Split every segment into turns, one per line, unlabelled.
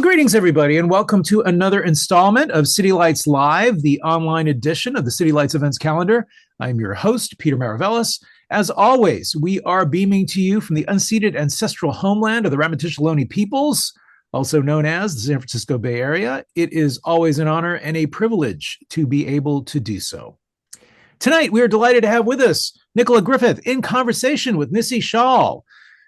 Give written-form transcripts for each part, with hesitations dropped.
Well, greetings, everybody, and welcome to another installment of City Lights Live, the online edition of the City Lights events calendar. I'm your host, Peter Maravellis. As always, we are beaming to you from the unceded ancestral homeland of the Ramaytush Ohlone peoples, also known as the San Francisco Bay Area. It is always an honor and a privilege to be able to do so. Tonight, we are delighted to have with us Nicola Griffith in conversation with Nisi Shawl.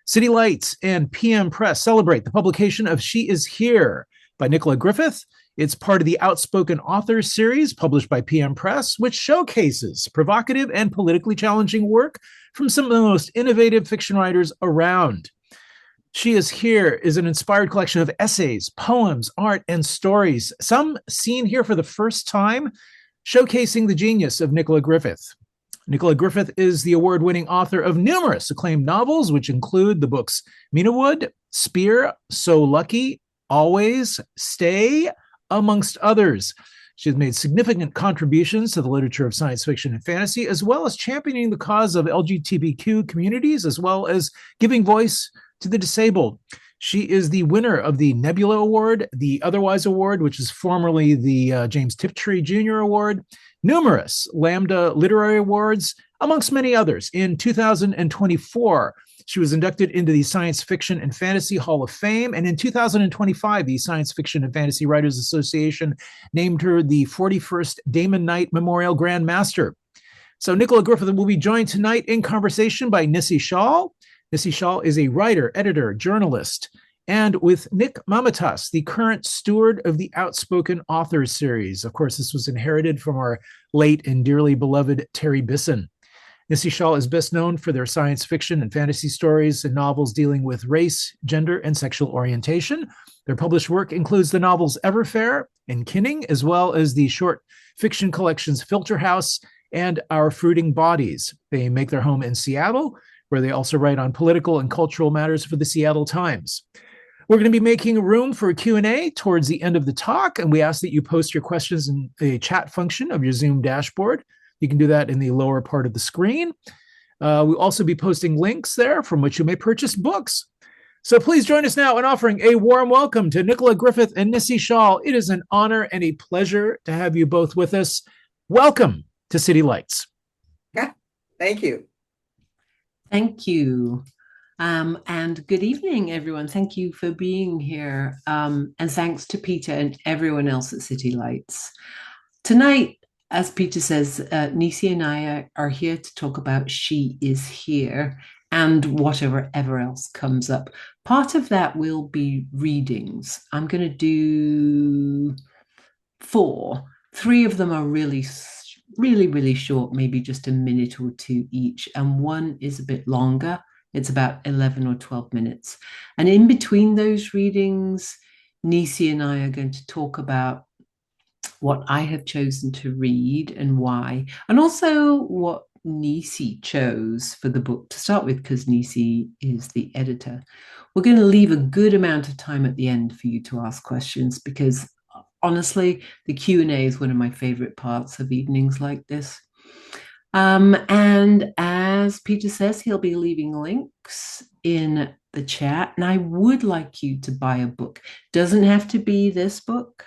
City Lights and PM Press celebrate the publication of She Is Here by Nicola Griffith. It's part of the Outspoken Authors series published by PM Press, which showcases provocative and politically challenging work from some of the most innovative fiction writers around. She Is Here is an inspired collection of essays, poems, art, and stories, some seen here for the first time, showcasing the genius of Nicola Griffith. Nicola Griffith is the award-winning author of numerous acclaimed novels, which include the books Minawood, Spear, So Lucky, Always, Stay, amongst others. She has made significant contributions to the literature of science fiction and fantasy, as well as championing the cause of LGBTQ communities, as well as giving voice to the disabled. She is the winner of the Nebula Award, the Otherwise Award, which is formerly the James Tiptree Jr. Award, numerous Lambda Literary Awards, amongst many others. In 2024, she was inducted into the Science Fiction and Fantasy Hall of Fame, and in 2025, the Science Fiction and Fantasy Writers Association named her the 41st Damon Knight Memorial Grand Master. So Nicola Griffith will be joined tonight in conversation by Nisi Shawl. Nisi Shawl is a writer, editor, journalist, and with Nick Mamatas, the current steward of the Outspoken Authors series. Of course, this was inherited from our late and dearly beloved Terry Bisson. Nisi Shawl is best known for their science fiction and fantasy stories and novels dealing with race, gender, and sexual orientation. Their published work includes the novels Everfair and Kinning, as well as the short fiction collections Filter House and Our Fruiting Bodies. They make their home in Seattle, where they also write on political and cultural matters for the Seattle Times. We're going to be making room for a Q&A towards the end of the talk, and we ask that you post your questions in the chat function of your Zoom dashboard. You can do that in the lower part of the screen. We'll also be posting links there from which you may purchase books. So please join us now in offering a warm welcome to Nicola Griffith and Nisi Shawl. It is an honor and a pleasure to have you both with us. Welcome to City Lights.
Yeah, thank you.
Thank you. And good evening, everyone. Thank you for being here. And thanks to Peter and everyone else at City Lights. Tonight, as Peter says, Nisi and I are here to talk about She Is Here and whatever else comes up. Part of that will be readings. I'm going to do 4. 3 of them are really short, maybe just a minute or 2 each. And one is a bit longer. It's about 11 or 12 minutes. And in between those readings, Nisi and I are going to talk about what I have chosen to read and why, and also what Nisi chose for the book to start with, because Nisi is the editor. We're going to leave a good amount of time at the end for you to ask questions, because honestly, the Q&A is one of my favorite parts of evenings like this. And as Peter says, he'll be leaving links in the chat. And I would like you to buy a book. Doesn't have to be this book.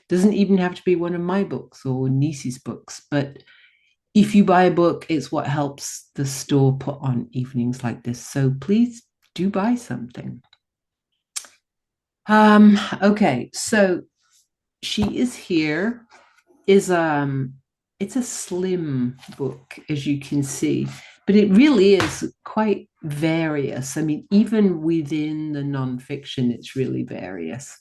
Doesn't even have to be one of my books or Nisi's books. But if you buy a book, it's what helps the store put on evenings like this. So please do buy something. Okay, so She Is Here is it's a slim book, as you can see, but it really is quite various. I mean, even within the nonfiction, it's really various.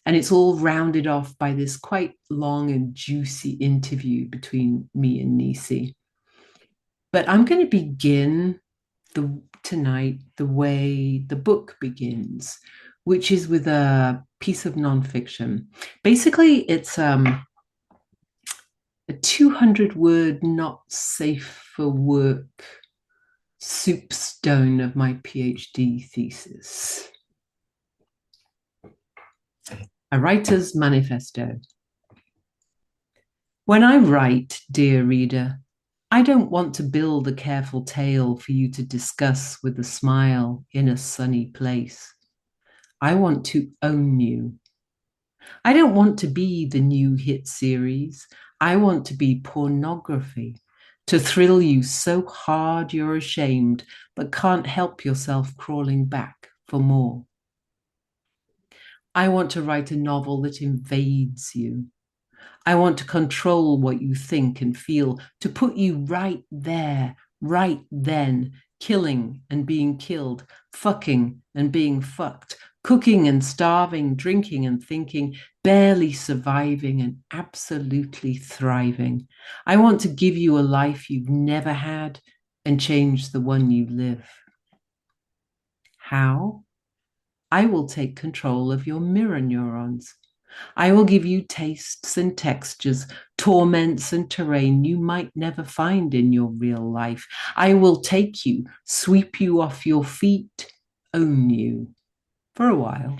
And it's all rounded off by this quite long and juicy interview between me and Nisi. But I'm going to begin tonight the way the book begins, which is with a piece of nonfiction. Basically, it's a 200-word, not safe for work soupstone of my PhD thesis. A writer's manifesto. When I write, dear reader, I don't want to build a careful tale for you to discuss with a smile in a sunny place. I want to own you. I don't want to be the new hit series. I want to be pornography, to thrill you so hard you're ashamed, but can't help yourself crawling back for more. I want to write a novel that invades you. I want to control what you think and feel, to put you right there, right then, killing and being killed, fucking and being fucked, cooking and starving, drinking and thinking, barely surviving and absolutely thriving. I want to give you a life you've never had and change the one you live. How? I will take control of your mirror neurons. I will give you tastes and textures, torments and terrain you might never find in your real life. I will take you, sweep you off your feet, own you for a while.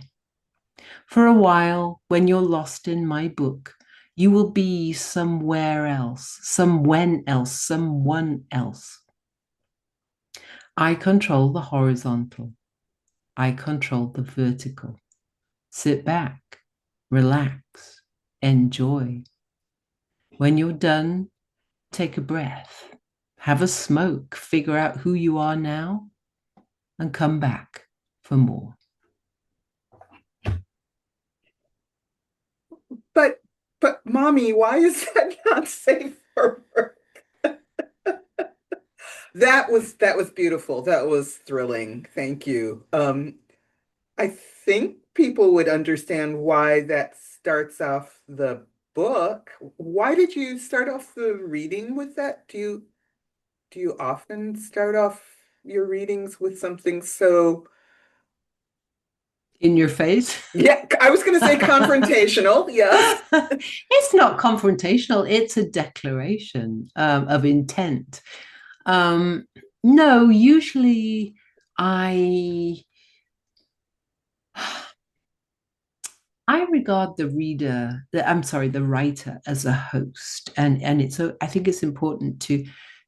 For a while, when you're lost in my book, you will be somewhere else, someone else. I control the horizontal. I control the vertical. Sit back, relax, enjoy. When you're done, take a breath, have a smoke, figure out who you are now, and come back for more.
But mommy, why is that not safe for work? That was beautiful. That was thrilling. Thank you. I think people would understand why that starts off the book. Why did you start off the reading with that? Do you often start off your readings with something so,
In your face?
yeah, I was going to say confrontational. Yes.
It's not confrontational, it's a declaration of intent. No, usually I regard the writer as a host, and I think it's important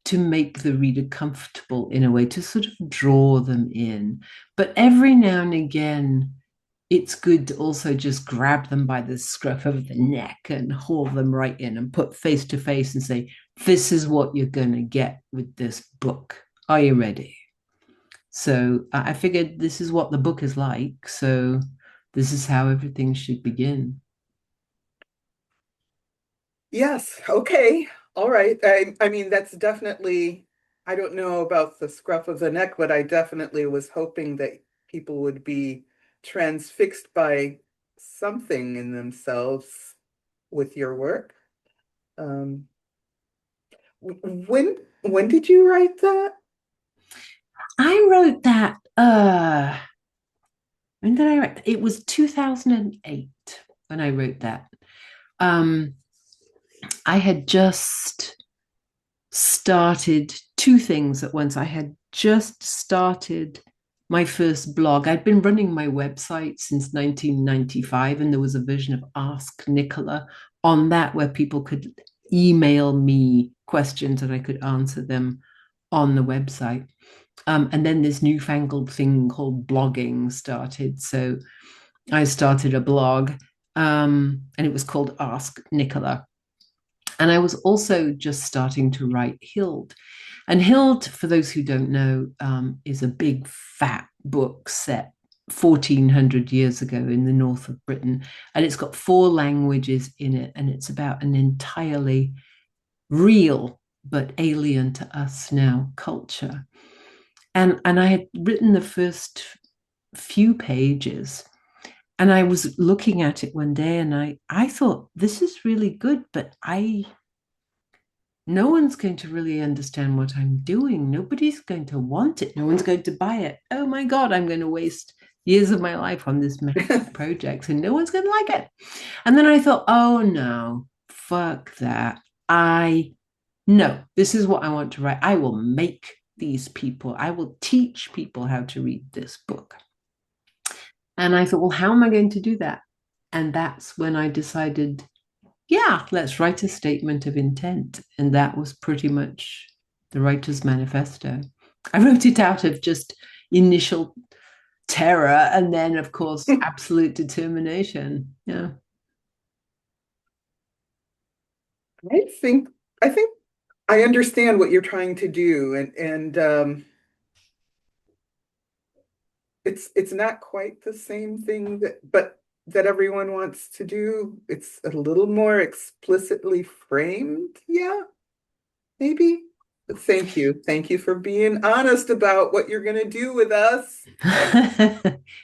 to make the reader comfortable in a way, to sort of draw them in. But every now and again, it's good to also just grab them by the scruff of the neck and haul them right in and put face to face and say, this is what you're going to get with this book. Are you ready? So I figured this is what the book is like. So this is how everything should begin.
Yes. Okay. All right. I mean, that's definitely, I don't know about the scruff of the neck, but I definitely was hoping that people would be transfixed by something in themselves with your work. Um, when did you write that?
I wrote that, when did I write that? It was 2008 when I wrote that. I had just started two things at once. I had just started my first blog. I'd been running my website since 1995, and there was a version of Ask Nicola on that where people could email me questions and I could answer them on the website. And then this newfangled thing called blogging started. So I started a blog, and it was called Ask Nicola. And I was also just starting to write Hurled. And Hurled, for those who don't know, is a big fat book set 1400 years ago in the north of Britain. And it's got 4 languages in it. And it's about an entirely real but alien to us now culture. And I had written the first few pages. And I was looking at it one day and I thought, this is really good, but no one's going to really understand what I'm doing. Nobody's going to want it. No one's going to buy it. Oh my God, I'm going to waste years of my life on this project and no one's going to like it. And then I thought, oh no, fuck that. No, this is what I want to write. I will make these people, I will teach people how to read this book. And I thought, well, how am I going to do that? And that's when I decided, yeah, let's write a statement of intent. And that was pretty much the writer's manifesto. I wrote it out of just initial terror, and then of course absolute determination. Yeah.
I I think I understand what you're trying to do, and it's not quite the same thing that everyone wants to do. It's a little more explicitly framed. Yeah, maybe. But thank you. Thank you for being honest about what you're going to do with us.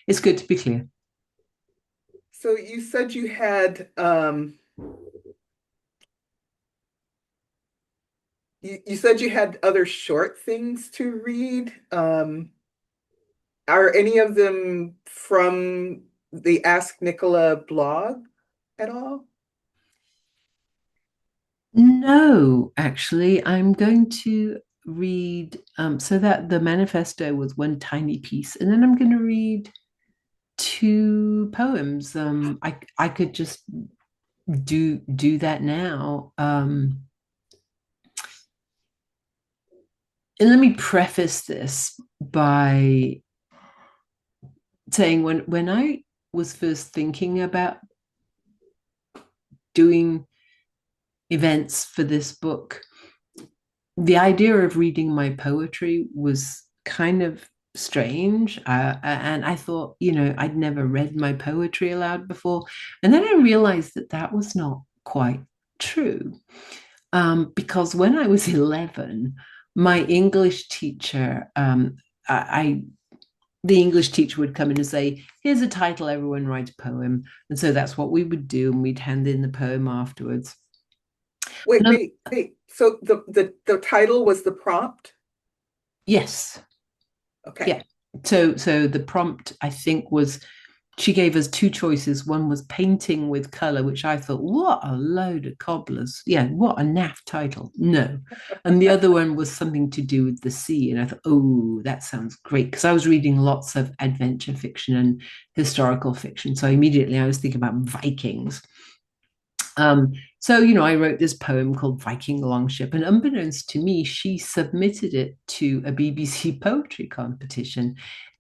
It's good to be clear.
So you said you said you had other short things to read. Are any of them from the Ask Nicola blog at all?
No, actually, I'm going to read, so that the manifesto was one tiny piece, and then I'm going to read two poems. I could just do that now. And let me preface this by saying when I was first thinking about doing events for this book, the idea of reading my poetry was kind of strange. And I thought, I'd never read my poetry aloud before. And then I realized that that was not quite true. Because when I was 11, my English teacher, the English teacher would come in and say, here's a title, everyone write a poem. And so that's what we would do. And we'd hand in the poem afterwards.
Wait. So the title was the prompt?
Yes.
Okay.
Yeah. So the prompt, I think, was, she gave us two choices. One was painting with color, which I thought, what a load of cobblers. Yeah, what a naff title. No. And the other one was something to do with the sea. And I thought, oh, that sounds great. Because I was reading lots of adventure fiction and historical fiction. So immediately I was thinking about Vikings. So, I wrote this poem called Viking Longship, and unbeknownst to me, she submitted it to a BBC poetry competition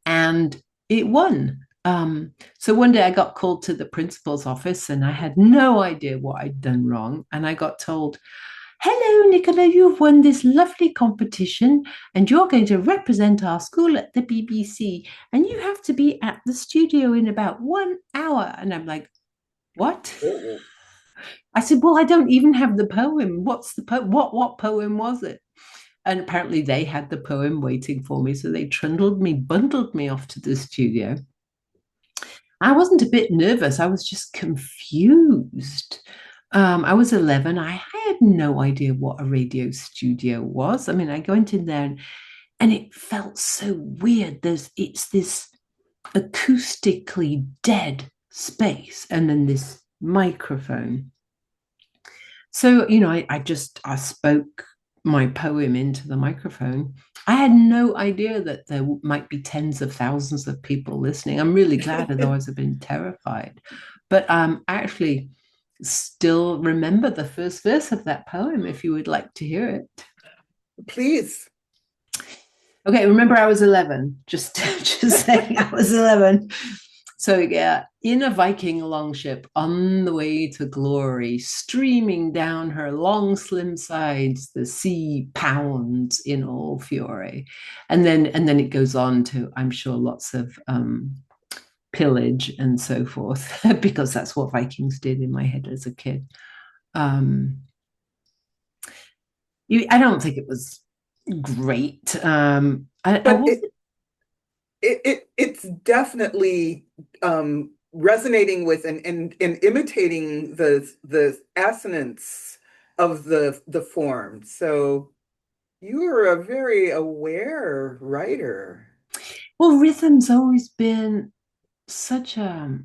and it won. So one day I got called to the principal's office and I had no idea what I'd done wrong. And I got told, hello, Nicola, you've won this lovely competition and you're going to represent our school at the BBC and you have to be at the studio in about 1 hour. And I'm like, what?
Oh.
I said, well, I don't even have the poem. What's the poem? What poem was it? And apparently they had the poem waiting for me. So they bundled me off to the studio. I wasn't a bit nervous. I was just confused. I was 11. I had no idea what a radio studio was. I mean, I went in there and it felt so weird. It's this acoustically dead space and then this microphone. So, I spoke my poem into the microphone. I had no idea that there might be tens of thousands of people listening. I'm really glad, otherwise I've been terrified. But I actually still remember the first verse of that poem, if you would like to hear it.
Please.
Okay, remember I was 11, just saying I was 11. So yeah, in a Viking longship on the way to glory, streaming down her long, slim sides, the sea pounds in all fury. And then it goes on to, I'm sure, lots of pillage and so forth, because that's what Vikings did in my head as a kid. I don't think it was great.
It's definitely resonating with and imitating the assonance of the form. So you are a very aware writer.
Well, rhythm's always been such a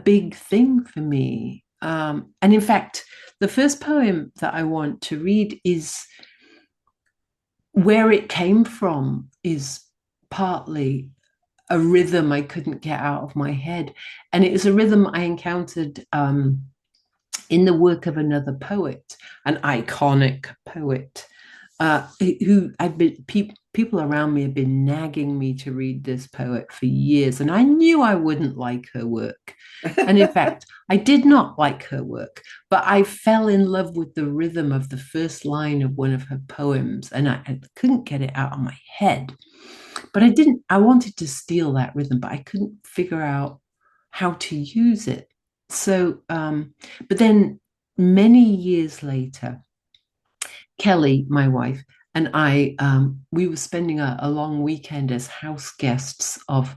big thing for me. And in fact, the first poem that I want to read is where it came from is partly a rhythm I couldn't get out of my head. And it was a rhythm I encountered in the work of another poet, an iconic poet, who I'd been people around me had been nagging me to read this poet for years, and I knew I wouldn't like her work. And in fact, I did not like her work, but I fell in love with the rhythm of the first line of one of her poems, and I couldn't get it out of my head. But I wanted to steal that rhythm, but I couldn't figure out how to use it. So, but then many years later, Kelly, my wife, and I, we were spending a long weekend as house guests of,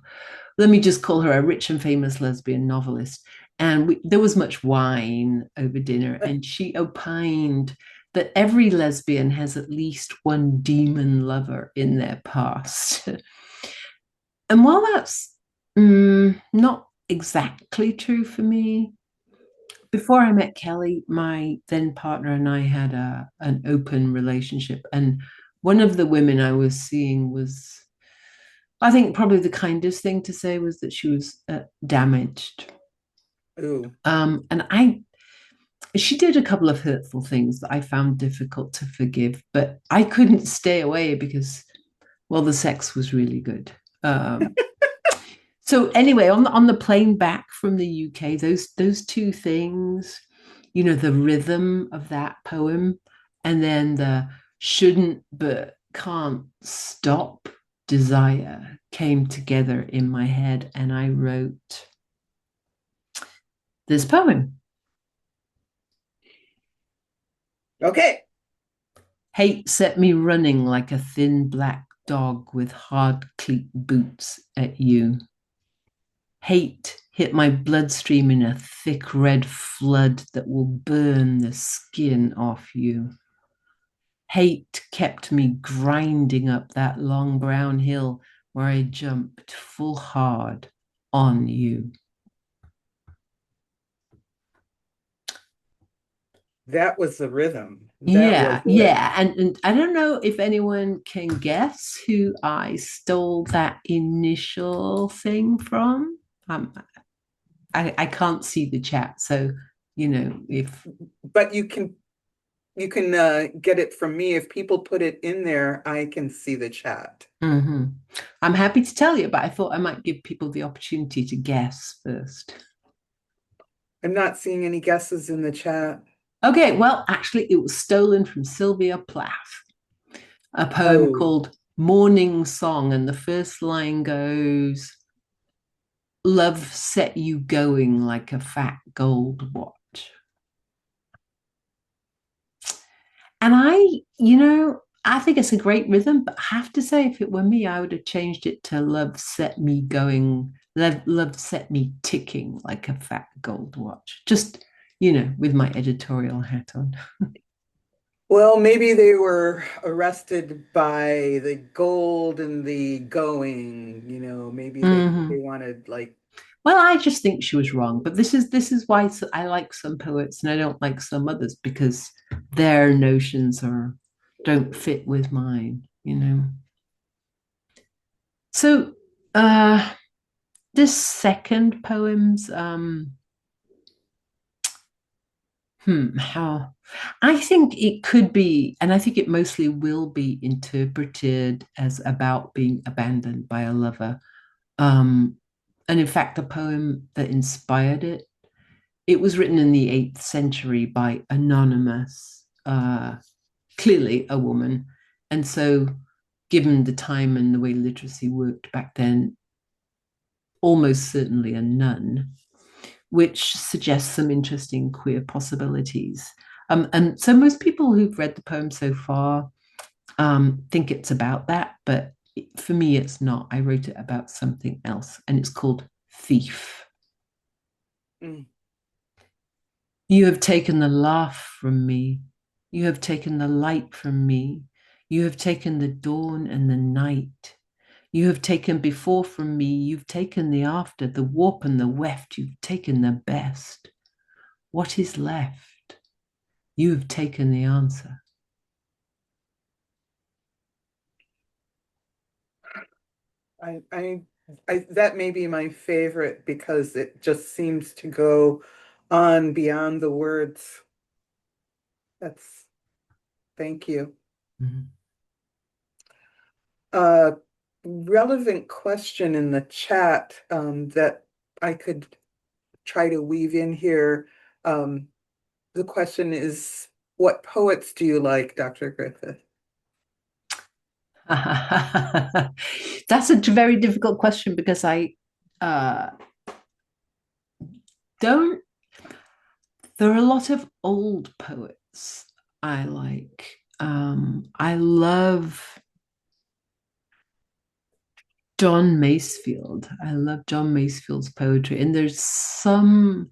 let me just call her a rich and famous lesbian novelist. And there was much wine over dinner, and she opined that every lesbian has at least one demon lover in their past. And while that's not exactly true for me, before I met Kelly, my then partner and I had an open relationship. And one of the women I was seeing was, I think, probably the kindest thing to say was that she was damaged.
Ooh.
And she did a couple of hurtful things that I found difficult to forgive, but I couldn't stay away because, well, the sex was really good. So anyway, on the plane back from the UK, those two things, the rhythm of that poem, and then the shouldn't but can't stop desire came together in my head, and I wrote this poem.
Okay.
Hate set me running like a thin black dog with hard cleat boots at you. Hate hit my bloodstream in a thick red flood that will burn the skin off you. Hate kept me grinding up that long brown hill where I jumped full hard on you.
That was the rhythm. That was
Yeah,
it.
yeah. And I don't know if anyone can guess who I stole that initial thing from. I can't see the chat, so if
But you can get it from me. If people put it in there, I can see the chat.
Mhm. I'm happy to tell you, but I thought I might give people the opportunity to guess first.
I'm not seeing any guesses in the chat.
Okay, well, actually, it was stolen from Sylvia Plath, a poem
Oh,
called Morning Song, and the first line goes, Love set you going like a fat gold watch. And I think it's a great rhythm, but I have to say, if it were me, I would have changed it to love set me going, love set me ticking like a fat gold watch. Just, with my editorial hat on.
well, maybe they were arrested by the gold and the going, maybe they
Mhm.
wanted like,
Well, I just think she was wrong, but this is why I like some poets and I don't like some others because their notions don't fit with mine. So, this second poem's how I think it could be, and I think it mostly will be interpreted as about being abandoned by a lover. Um, and in fact, the poem that inspired it was written in the 8th century by anonymous, clearly a woman. And so, given the time and the way literacy worked back then, almost certainly a nun, which suggests some interesting queer possibilities. And so, most people who've read the poem so far think it's about that, but for me, it's not. I wrote it about something else, and it's called Thief.
mm,
You have taken the laugh from me. You have taken the light from me. You have taken the dawn and the night. You have taken before from me. You've taken the after, the warp and the weft. You've taken the best. What is left? You have taken the answer.
I that may be my favorite because it just seems to go on beyond the words. That's, thank you.
Mhm.
a relevant question in the chat that I could try to weave in here. The question is, what poets do you like, Dr. Griffith?
That's a very difficult question because I don't. There are a lot of old poets I like. I love John Masefield. I love John Masefield's poetry, and there's some.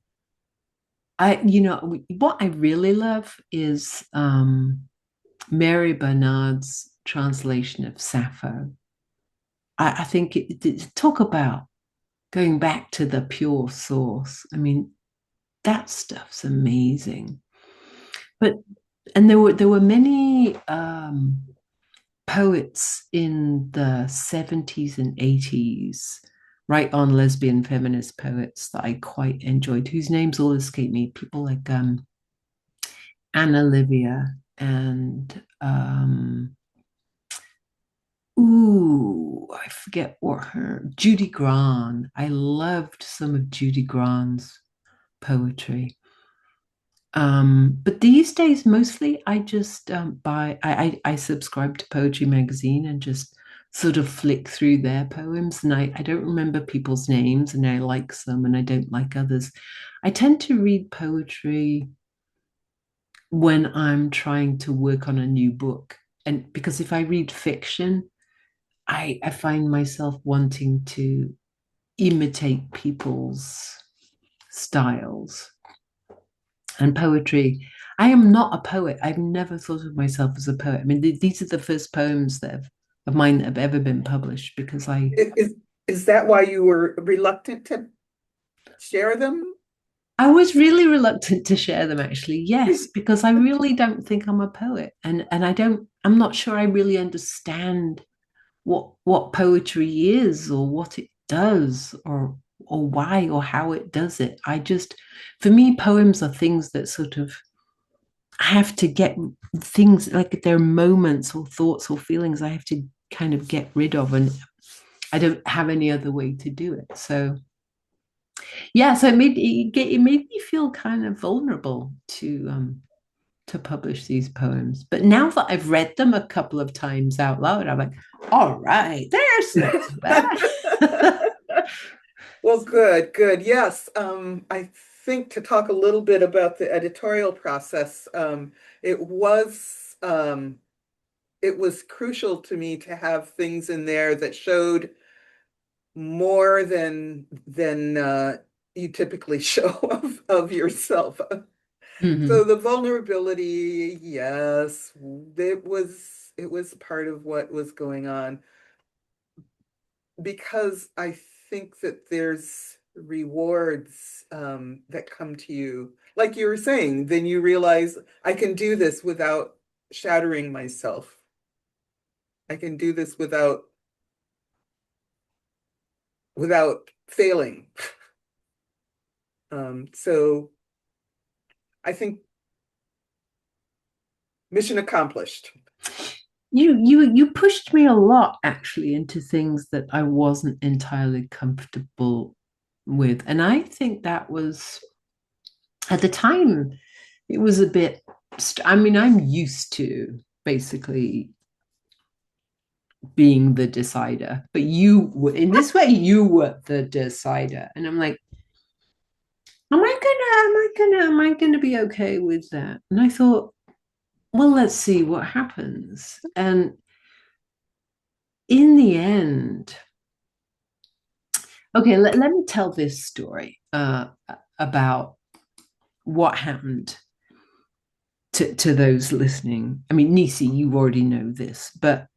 What I really love is Mary Bernard's translation of Sappho. I think talk about going back to the pure source. I mean, that stuff's amazing. But and there were many poets in the 70s and 80s, right on lesbian feminist poets that I quite enjoyed, whose names all escape me. People like Anna Livia and I forget what her Judy Grahn. I loved some of Judy Grahn's poetry. But these days, mostly I just I subscribe to Poetry Magazine and just sort of flick through their poems. And I don't remember people's names, and I like some and I don't like others. I tend to read poetry when I'm trying to work on a new book. And because if I read fiction, I find myself wanting to imitate people's styles. And poetry, I am not a poet. I've never thought of myself as a poet. I mean, these are the first poems of mine that have ever been published because
Is that why you were reluctant to share them?
I was really reluctant to share them actually. Yes, because I really don't think I'm a poet, and I'm not sure I really understand what poetry is or what it does or why or how it does it. For me, poems are things that sort of have to get things like they're moments or thoughts or feelings I have to kind of get rid of, and I don't have any other way to do it. So yeah, so it made me feel kind of vulnerable to publish these poems. But now that I've read them a couple of times out loud, I'm like, all right, there's not so bad.
Well, good, good. Yes. I think to talk a little bit about the editorial process, it was it was crucial to me to have things in there that showed more than you typically show of yourself. So the vulnerability, yes, it was part of what was going on because I think that there's rewards that come to you. Like you were saying, then you realize I can do this without shattering myself. I can do this without failing. So I think mission accomplished.
You pushed me a lot actually into things that I wasn't entirely comfortable with, and I think that was at the time it was a bit. I mean, I'm used to basically being the decider, but you were in this way. You were the decider, and I'm like, am I gonna be okay with that? And I thought, well, let's see what happens. And in the end, okay, let me tell this story about what happened to those listening. I mean, Nisi, you already know this, but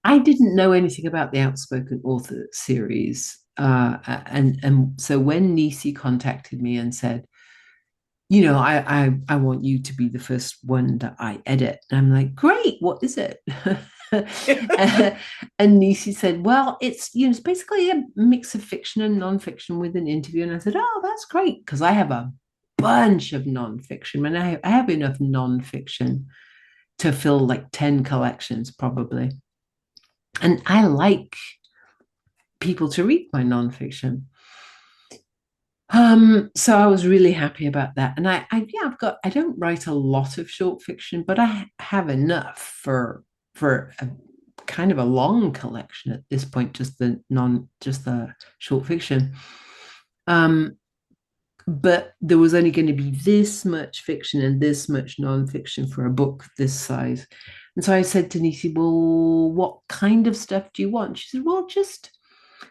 I didn't know anything about the Outspoken Author series. And so when Nisi contacted me and said, I want you to be the first one that I edit. And I'm like, great, what is it? And Nisi said, well, it's basically a mix of fiction and nonfiction with an interview. And I said, oh, that's great, because I have a bunch of nonfiction, and I have enough nonfiction to fill like 10 collections probably. And I like people to read my nonfiction. So I was really happy about that. And I don't write a lot of short fiction, but I have enough for a kind of a long collection at this point, just the short fiction. But there was only going to be this much fiction and this much nonfiction for a book this size. And so I said to Nisi, well, what kind of stuff do you want? She said, well, just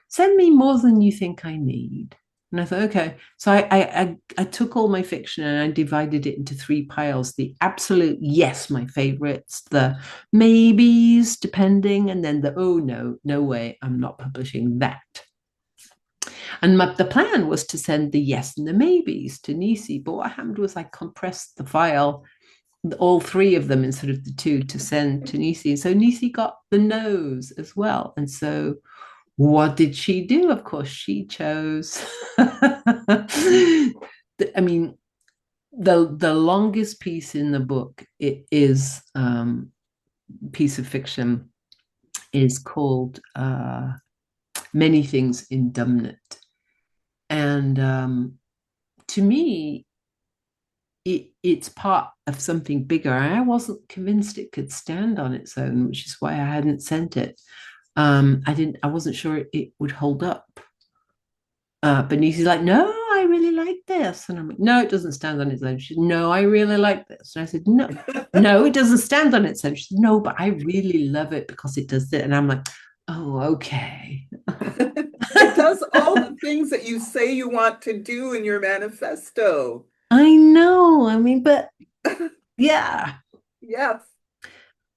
send me more than you think I need. And I thought, okay. So I took all my fiction and I divided it into 3 piles: the absolute yes, my favorites, the maybes, depending, and then the oh no, no way, I'm not publishing that. And the plan was to send the yes and the maybes to Nisi, but what happened was I compressed the file, all 3 of them instead of the 2, to send to Nisi. So Nisi got the no's as well. And so what did she do? Of course, she chose. I mean, the longest piece in the book, it is piece of fiction, is called Many Things in Dumnet. And to me, it's part of something bigger. I wasn't convinced it could stand on its own, which is why I hadn't sent it. I wasn't sure it would hold up. But Nisi's like, no, I really like this. And I'm like, no, it doesn't stand on its own. She said, no, I really like this. And I said, no, no, it doesn't stand on its own. She said, no, but I really love it because it does it. And I'm like, oh, okay.
It does all the things that you say you want to do in your manifesto.
I know. I mean, but yeah.
Yes.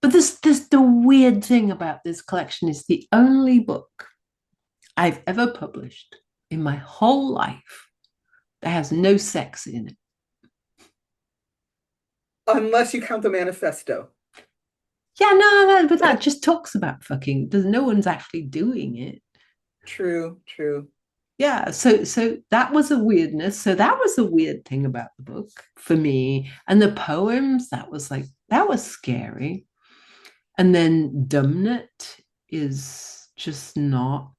But this the weird thing about this collection is the only book I've ever published in my whole life that has no sex in it.
Unless you count the manifesto.
Yeah, no, but that just talks about fucking. No one's actually doing it.
True, true.
Yeah, so that was a weirdness. So that was a weird thing about the book for me. And the poems, that was scary. And then Dumnet is just not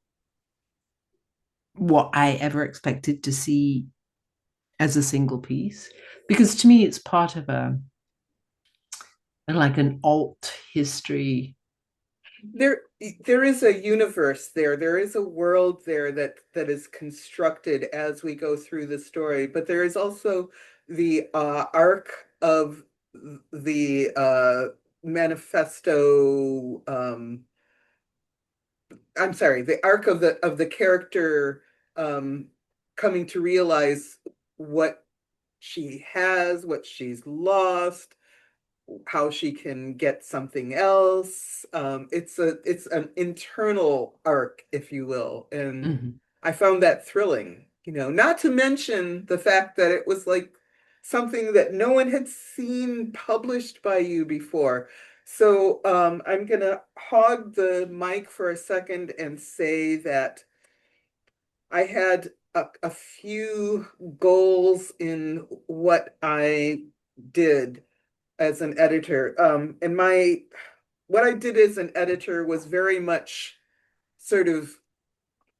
what I ever expected to see as a single piece. Because to me, it's part of like an alt history.
There is a universe there. There is a world there that is constructed as we go through the story. But there is also the arc of the manifesto. I'm sorry, the arc of the character coming to realize what she has, what she's lost, how she can get something else. It's an internal arc, if you will, and
Mm-hmm.
I found that thrilling. Not to mention the fact that it was like something that no one had seen published by you before. So I'm gonna hog the mic for a second and say that I had a few goals in what I did as an editor. And what I did as an editor was very much sort of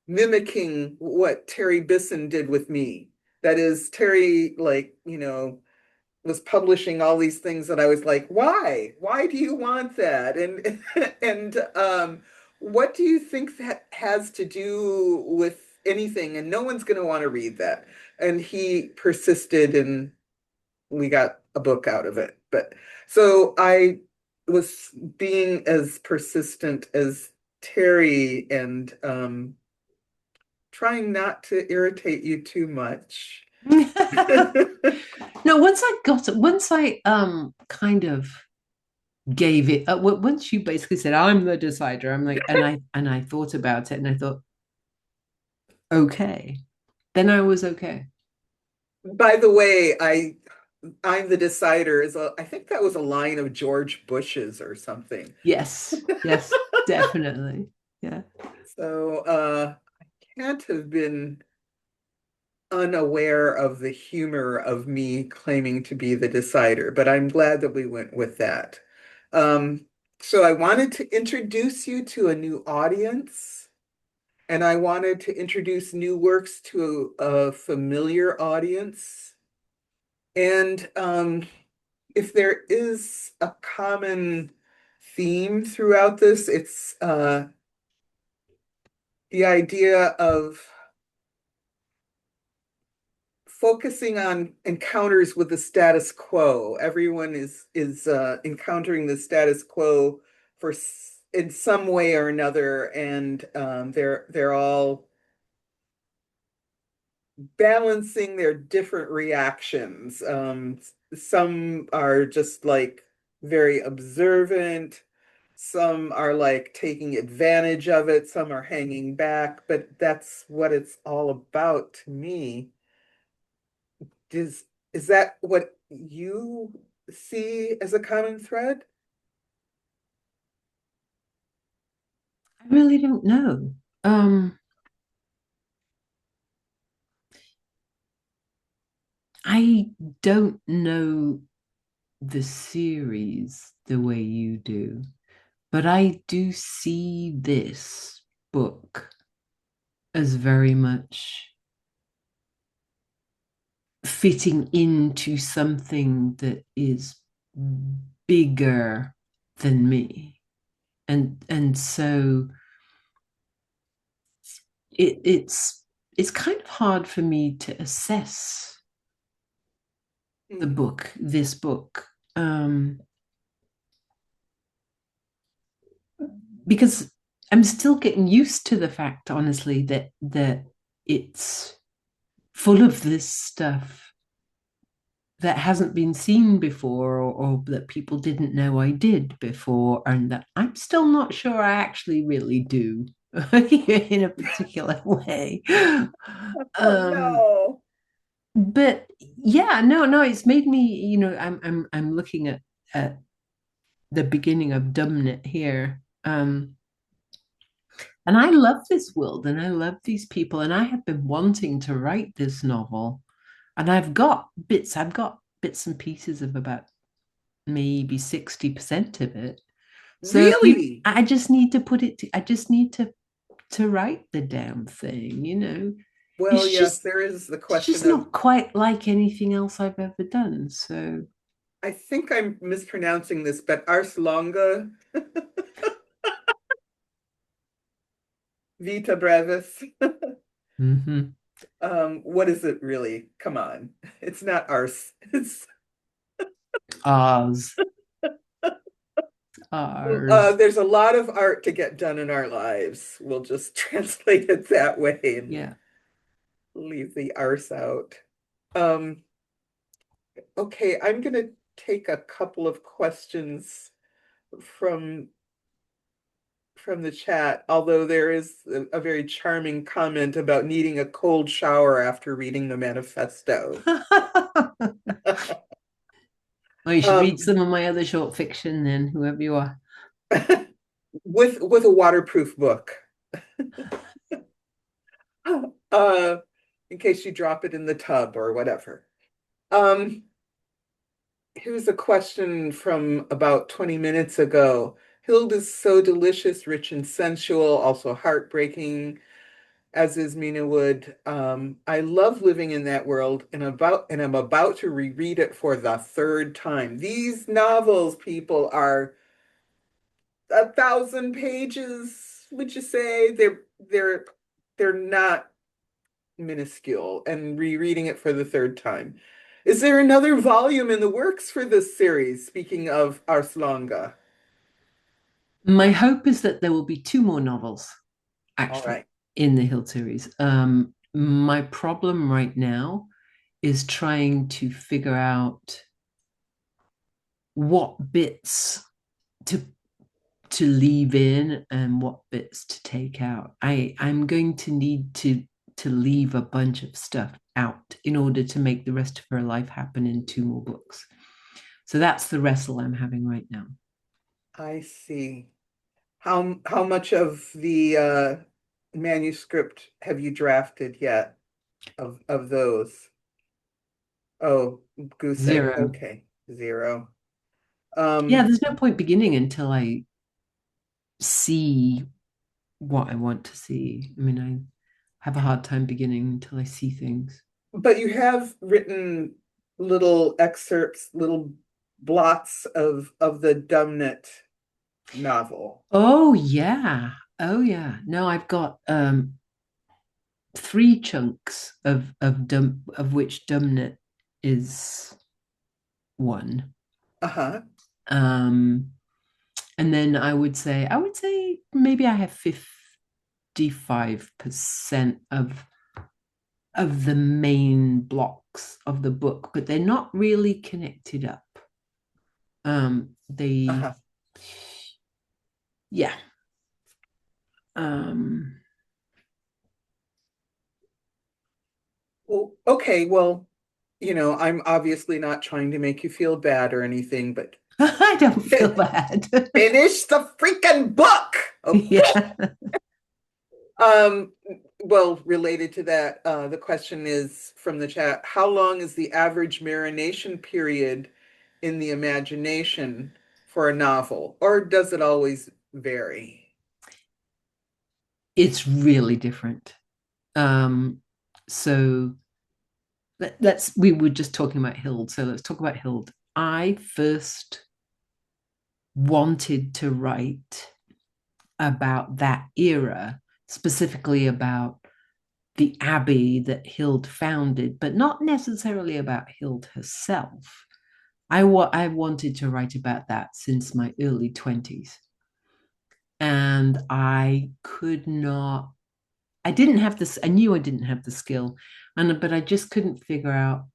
mimicking what Terry Bisson did with me. That is, Terry, like, was publishing all these things that I was like, why? Why do you want that? And and what do you think that has to do with anything? And no one's going to want to read that. And he persisted, and we got a book out of it. But so I was being as persistent as Terry and trying not to irritate you too much.
No, once I kind of gave it once you basically said I'm the decider, I'm like, and I thought about it and I thought, okay, then I was okay.
By the way, I'm the decider I think that was a line of George Bush's or something.
Yes, definitely. Yeah.
So I can't have been unaware of the humor of me claiming to be the decider, but I'm glad that we went with that. So I wanted to introduce you to a new audience, and I wanted to introduce new works to a familiar audience. And if there is a common theme throughout this, it's the idea of focusing on encounters with the status quo. Everyone is encountering the status quo in some way or another, and they're all balancing their different reactions. Some are just like very observant. Some are like taking advantage of it. Some are hanging back, but that's what it's all about to me. Is is that what you see as a common thread?
I really don't know. I don't know the series the way you do, but I do see this book as very much fitting into something that is bigger than me. And so it's kind of hard for me to assess this book, because I'm still getting used to the fact, honestly, that it's full of this stuff that hasn't been seen before, or that people didn't know I did before, and that I'm still not sure I actually really do in a particular way.
Oh
Um,
no.
but yeah, no, it's made me, I'm looking at the beginning of Dumnet here. And I love this world and I love these people, and I have been wanting to write this novel. And I've got bits and pieces of about maybe 60% of it. So
Really?
I just need to I just need to write the damn thing,
Well,
It's
yes,
just
there is the
it's just
question of,
not quite like anything else I've ever done. So
I think I'm mispronouncing this, but Ars Longa, Vita Brevis.
mhm.
What is it really? Come on. It's not Ars. It's
Ours. Ours.
there's a lot of art to get done in our lives. We'll just translate it that way and
Yeah.
leave the arse out. Um, okay, I'm gonna take a couple of questions from from the chat, although there is a very charming comment about needing a cold shower after reading the manifesto.
Well, you should read
Um,
some of my other short fiction then, whoever you are.
with a waterproof book, uh, in case you drop it in the tub or whatever. Um, Here's a question from about 20 minutes ago. Hild is so delicious, rich and sensual, also heartbreaking, as is Mina Wood. I love living in that world, and I'm about to reread it for the third time. These novels, people, are 1,000 pages, would you say? They're not minuscule, and rereading it for the third time. Is there another volume in the works for this series, speaking of Ars Longa?
My hope is that there will be two more novels,
All
actually,
right.
in the Hill series. My problem right now is trying to figure out what bits to leave in and what bits to take out. I'm going to need to leave a bunch of stuff out in order to make the rest of her life happen in two more books. So that's the wrestle I'm having right now.
I see. How much of the manuscript have you drafted yet of those? Oh, goose egg.
Zero.
Okay, zero.
Yeah, there's no point beginning until I see what I want to see. I mean, I have a hard time beginning until I see things.
But you have written little excerpts, little blots of the Dumnet novel.
Oh yeah. Oh yeah. No, I've got three chunks of which Dumnet is one.
Uh-huh.
Um and then I would say maybe I have 55% of the main blocks of the book, but they're not really connected up. They
Uh-huh.
Yeah. Um
Well, okay, well, I'm obviously not trying to make you feel bad or anything, but
I don't feel bad.
finish the freaking book. Okay.
Yeah.
Um, well, related to that, the question is from the chat, how long is the average marination period in the imagination for a novel, or does it always vary?
It's really different. So we were just talking about Hild, so let's talk about Hild. I first wanted to write about that era, specifically about the abbey that Hild founded, but not necessarily about Hild herself. I wanted to write about that since my early 20s. And I could not, I didn't have this, I knew I didn't have the skill, but I just couldn't figure out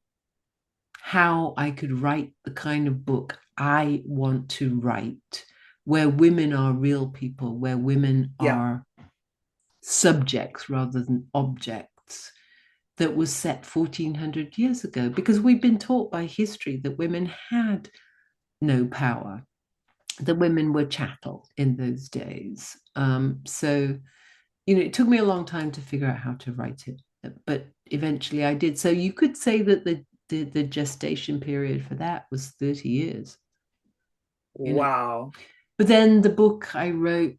how I could write the kind of book I want to write, where women are real people, where women
Yeah.
are subjects rather than objects, that was set 1400 years ago, because we've been taught by history that women had no power, that women were chattel in those days. So, it took me a long time to figure out how to write it, but eventually I did. So you could say that the gestation period for that was 30 years, you know.
Wow.
But then the book I wrote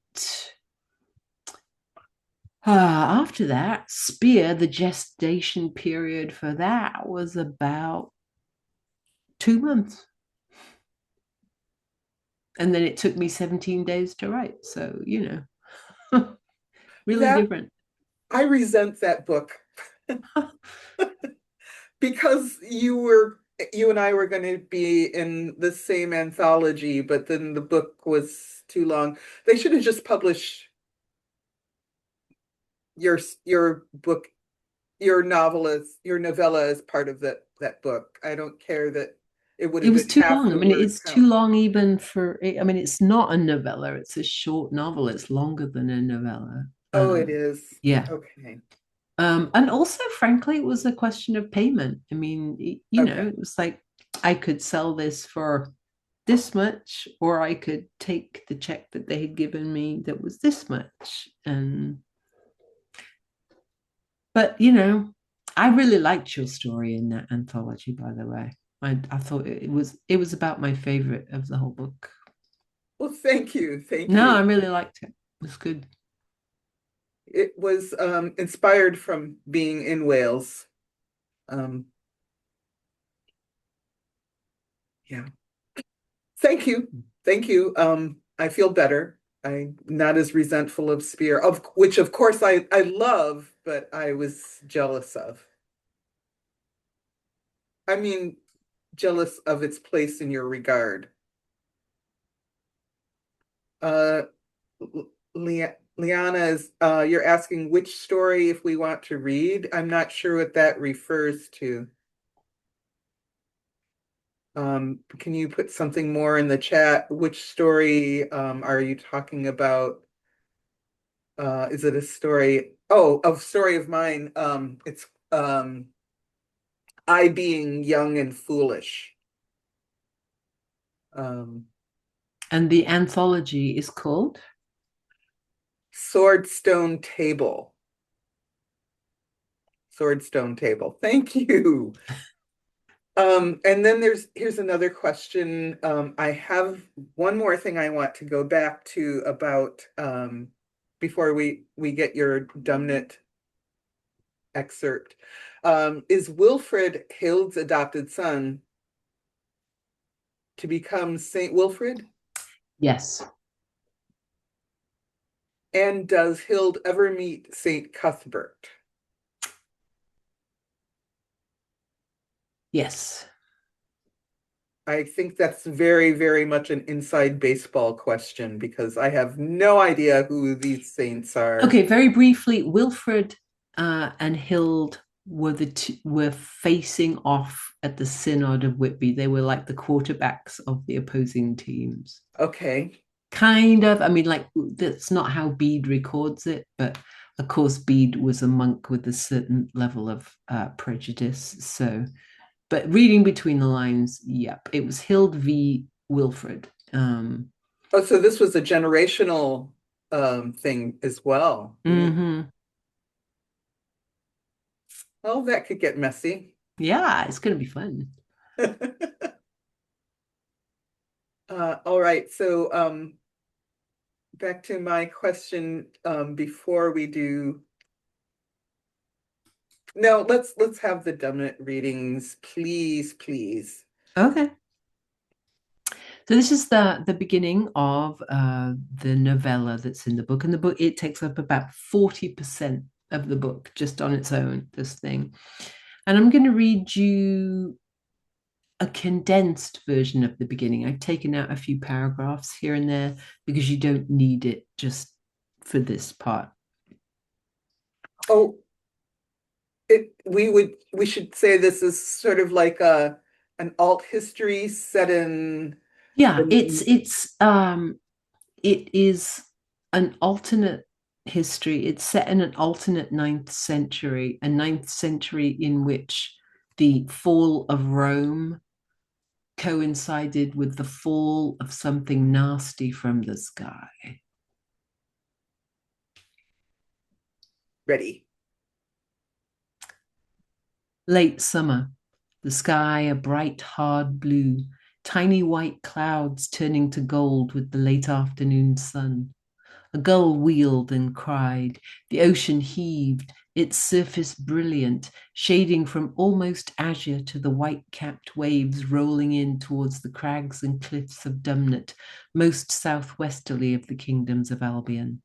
after that, Spear, the gestation period for that was about 2 months. And then it took me 17 days to write. So, really
That
different.
I resent that book because you and I were going to be in the same anthology, but then the book was too long. They should have just published your book, your novella as part of that book. I don't care that it would
It
have
was
been
too
half
long. I
the
mean,
word
it's too
count.
long even I mean, it's not a novella, it's a short novel. It's longer than a novella.
Oh, it is.
Yeah.
Okay.
And also, frankly, it was a question of payment. I mean,
Okay.
it was like I could sell this for this much, or I could take the check that they had given me that was this much. But I really liked your story in that anthology, by the way. I thought it was about my favorite of the whole book.
Well, thank you. Thank
No, I
you.
really liked it. It was good.
It was inspired from being in Wales. Um, yeah. Thank you. Thank you. I feel better. I'm not as resentful of Spear, of which of course I love, but I was jealous of. I mean, jealous of its place in your regard. Uh, Liana is you're asking which story if we want to read. I'm not sure what that refers to. Can you put something more in the chat? Which story are you talking about? Is it a story? Oh, a story of mine. It's I being young and foolish. Um,
And the anthology is called?
Swordstone Table. Swordstone Table. Thank you. And then here's another question. I have one more thing I want to go back to about before we get your Dumnet excerpt. Is Wilfrid Hild's adopted son to become Saint Wilfrid?
Yes.
And does Hild ever meet Saint Cuthbert?
Yes.
I think that's very, very much an inside baseball question because I have no idea who these saints are.
Okay, very briefly, Wilfrid and Hild were facing off at the Synod of Whitby. They were like the quarterbacks of the opposing teams.
Okay.
Kind of. I mean, like that's not how Bede records it, but of course Bede was a monk with a certain level of prejudice. So, but reading between the lines, yep, it was Hild v. Wilfrid.
Oh, so this was a generational thing as well.
Mm-hmm.
Oh, that could get messy.
Yeah, it's going to be fun.
All right, so back to my question before we do. No, let's have the Dumnet readings, please, please.
Okay. So this is the beginning of the novella that's in the book, and the book it takes up about 40% of the book just on its own. This thing, and I'm going to read you a condensed version of the beginning. I've taken out a few paragraphs here and there because you don't need it just for this part.
Oh, we should say this is sort of like an alt history set in.
Yeah, it is an alternate history. It's set in an alternate ninth century, a ninth century in which the fall of Rome coincided with the fall of something nasty from the sky.
Ready.
Late summer, the sky a bright, hard blue, tiny white clouds turning to gold with the late afternoon sun. A gull wheeled and cried. The ocean heaved, its surface brilliant, shading from almost azure to the white-capped waves rolling in towards the crags and cliffs of Dumnet, most southwesterly of the kingdoms of Albion.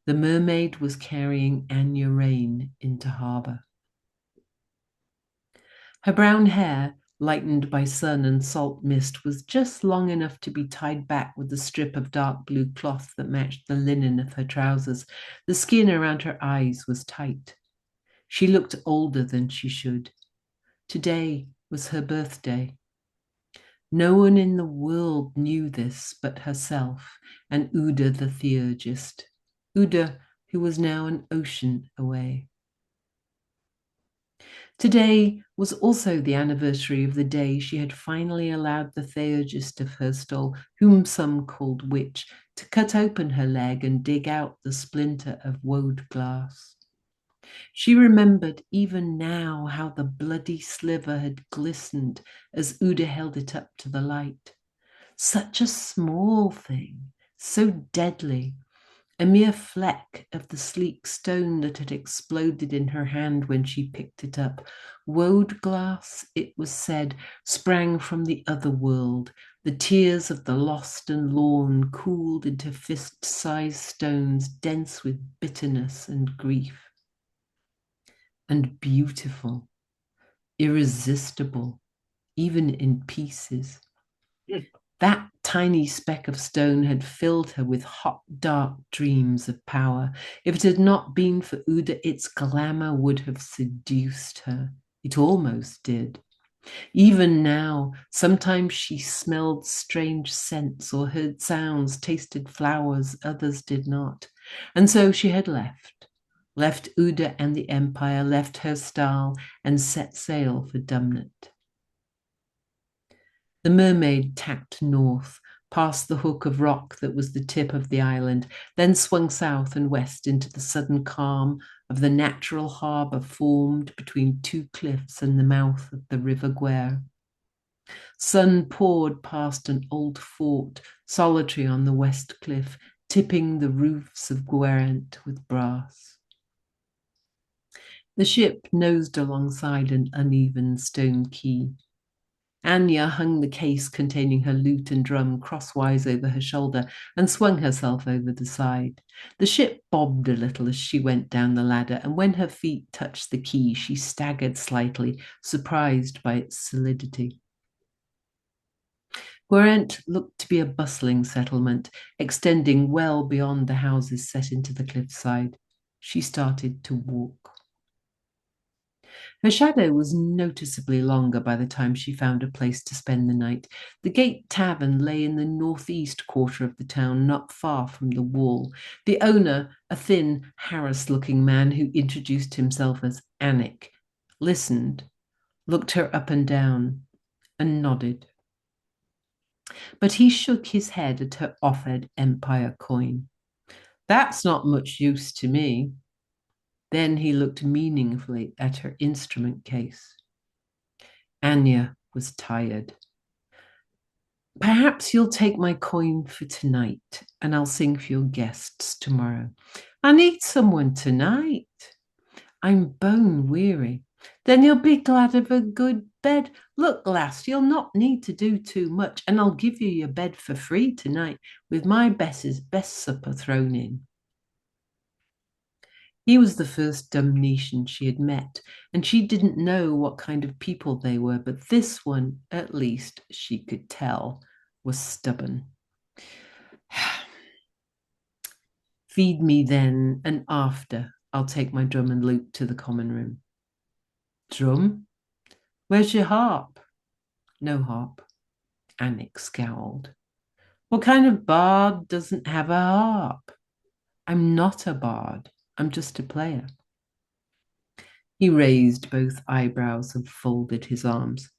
The mermaid was carrying Anya Rain into harbour. Her brown hair, lightened by sun and salt mist, was just long enough to be tied back with a strip of dark blue cloth that matched the linen of her trousers. The skin around her eyes was tight. She looked older than she should. Today was her birthday. No one in the world knew this but herself and Uda the theurgist. Uda, who was now an ocean away. Today was also the anniversary of the day she had finally allowed the theurgist of Herstal, whom some called witch, to cut open her leg and dig out the splinter of woad glass. She remembered even now how the bloody sliver had glistened as Uda held it up to the light. Such a small thing, so deadly, a mere fleck of the sleek stone that had exploded in her hand when she picked it up. Woad glass, it was said, sprang from the other world. The tears of the lost and lorn cooled into fist-sized stones, dense with bitterness and grief. And beautiful, irresistible, even in pieces. That tiny speck of stone had filled her with hot, dark dreams of power. If it had not been for Uda, its glamour would have seduced her. It almost did. Even now, sometimes she smelled strange scents or heard sounds, tasted flowers others did not. And so she had left Uda and the empire, left Herstal, and set sail for Dumnet. The mermaid tacked north, past the hook of rock that was the tip of the island, then swung south and west into the sudden calm of the natural harbour formed between two cliffs and the mouth of the River Guer. Sun poured past an old fort, solitary on the west cliff, tipping the roofs of Guerent with brass. The ship nosed alongside an uneven stone quay. Anya hung the case containing her lute and drum crosswise over her shoulder and swung herself over the side. The ship bobbed a little as she went down the ladder, and when her feet touched the quay, she staggered slightly, surprised by its solidity. Guerent looked to be a bustling settlement, extending well beyond the houses set into the cliffside. She started to walk. Her shadow was noticeably longer by the time she found a place to spend the night. The Gate Tavern lay in the northeast quarter of the town, not far from the wall. The owner, a thin, harassed-looking man who introduced himself as Anik, listened, looked her up and down, and nodded. But he shook his head at her offered Empire coin. "That's not much use to me." Then he looked meaningfully at her instrument case. Anya was tired. "Perhaps you'll take my coin for tonight, and I'll sing for your guests tomorrow." "I need someone tonight." "I'm bone weary." "Then you'll be glad of a good bed. Look, lass, you'll not need to do too much, and I'll give you your bed for free tonight, with my best supper thrown in." He was the first Dumnetian she had met, and she didn't know what kind of people they were, but this one, at least, she could tell, was stubborn. "Feed me then, and after, I'll take my drum and lute to the common room." "Drum? Where's your harp?" "No harp." Anik scowled. "What kind of bard doesn't have a harp?" "I'm not a bard. I'm just a player." He raised both eyebrows and folded his arms.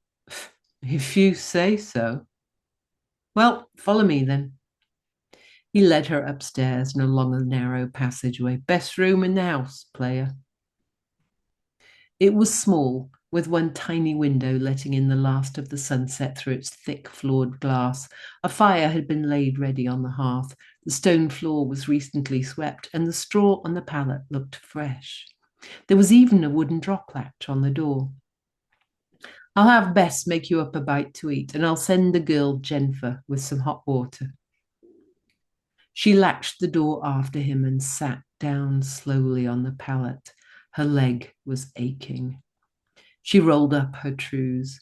"If you say so." "Well, follow me then." He led her upstairs and along a narrow passageway. "Best room in the house, player." It was small, with one tiny window letting in the last of the sunset through its thick floored glass. A fire had been laid ready on the hearth. The stone floor was recently swept, and the straw on the pallet looked fresh. There was even a wooden drop latch on the door. "I'll have Bess make you up a bite to eat, and I'll send the girl Jennifer with some hot water." She latched the door after him and sat down slowly on the pallet. Her leg was aching. She rolled up her trews.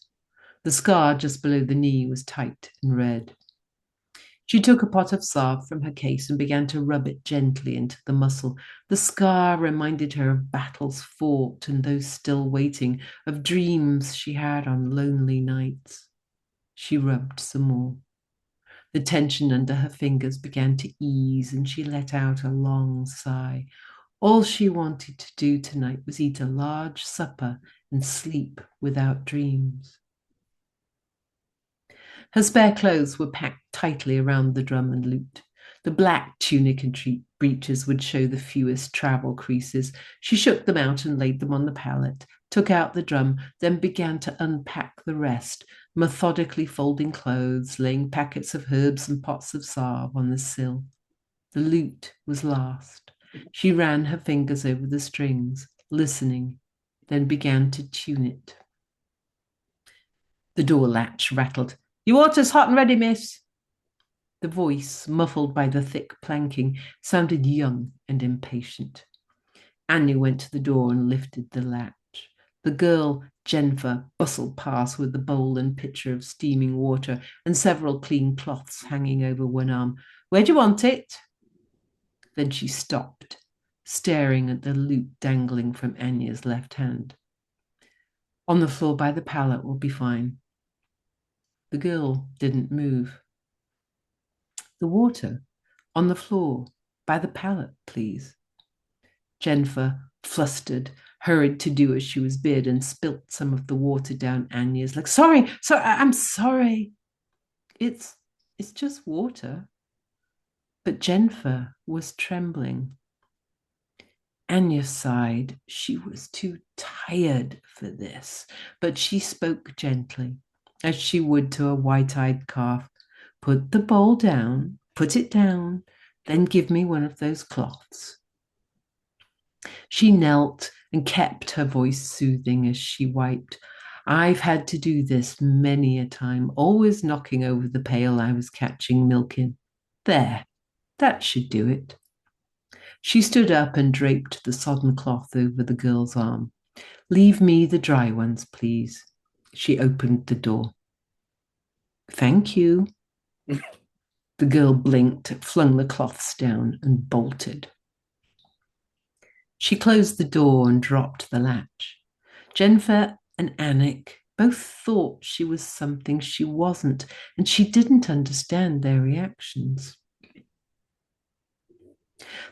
The scar just below the knee was tight and red. She took a pot of salve from her case and began to rub it gently into the muscle. The scar reminded her of battles fought and those still waiting, of dreams she had on lonely nights. She rubbed some more. The tension under her fingers began to ease, and she let out a long sigh. All she wanted to do tonight was eat a large supper and sleep without dreams. Her spare clothes were packed tightly around the drum and lute. The black tunic and breeches would show the fewest travel creases. She shook them out and laid them on the pallet, took out the drum, then began to unpack the rest, methodically folding clothes, laying packets of herbs and pots of salve on the sill. The lute was last. She ran her fingers over the strings, listening, then began to tune it. The door latch rattled. "Your water's hot and ready, miss." The voice, muffled by the thick planking, sounded young and impatient. Anya went to the door and lifted the latch. The girl, Jennifer, bustled past with the bowl and pitcher of steaming water and several clean cloths hanging over one arm. "Where do you want it?" Then she stopped, staring at the lute dangling from Anya's left hand. "On the floor by the pallet will be fine." The girl didn't move. "The water on the floor by the pallet, please." Jennifer, flustered, hurried to do as she was bid and spilt some of the water down Anya's leg. Sorry, I'm sorry." It's just water." But Jennifer was trembling. Anya sighed. She was too tired for this, but she spoke gently, as she would to a white-eyed calf. Put the bowl down, put it down, then give me one of those cloths. She knelt and kept her voice soothing as she wiped. I've had to do this many a time, always knocking over the pail I was catching milk in. There, that should do it. She stood up and draped the sodden cloth over the girl's arm. Leave me the dry ones, please. She opened the door. Thank you. The girl blinked, flung the cloths down, and bolted. She closed the door and dropped the latch. Jennifer and Anik both thought she was something she wasn't, and she didn't understand their reactions.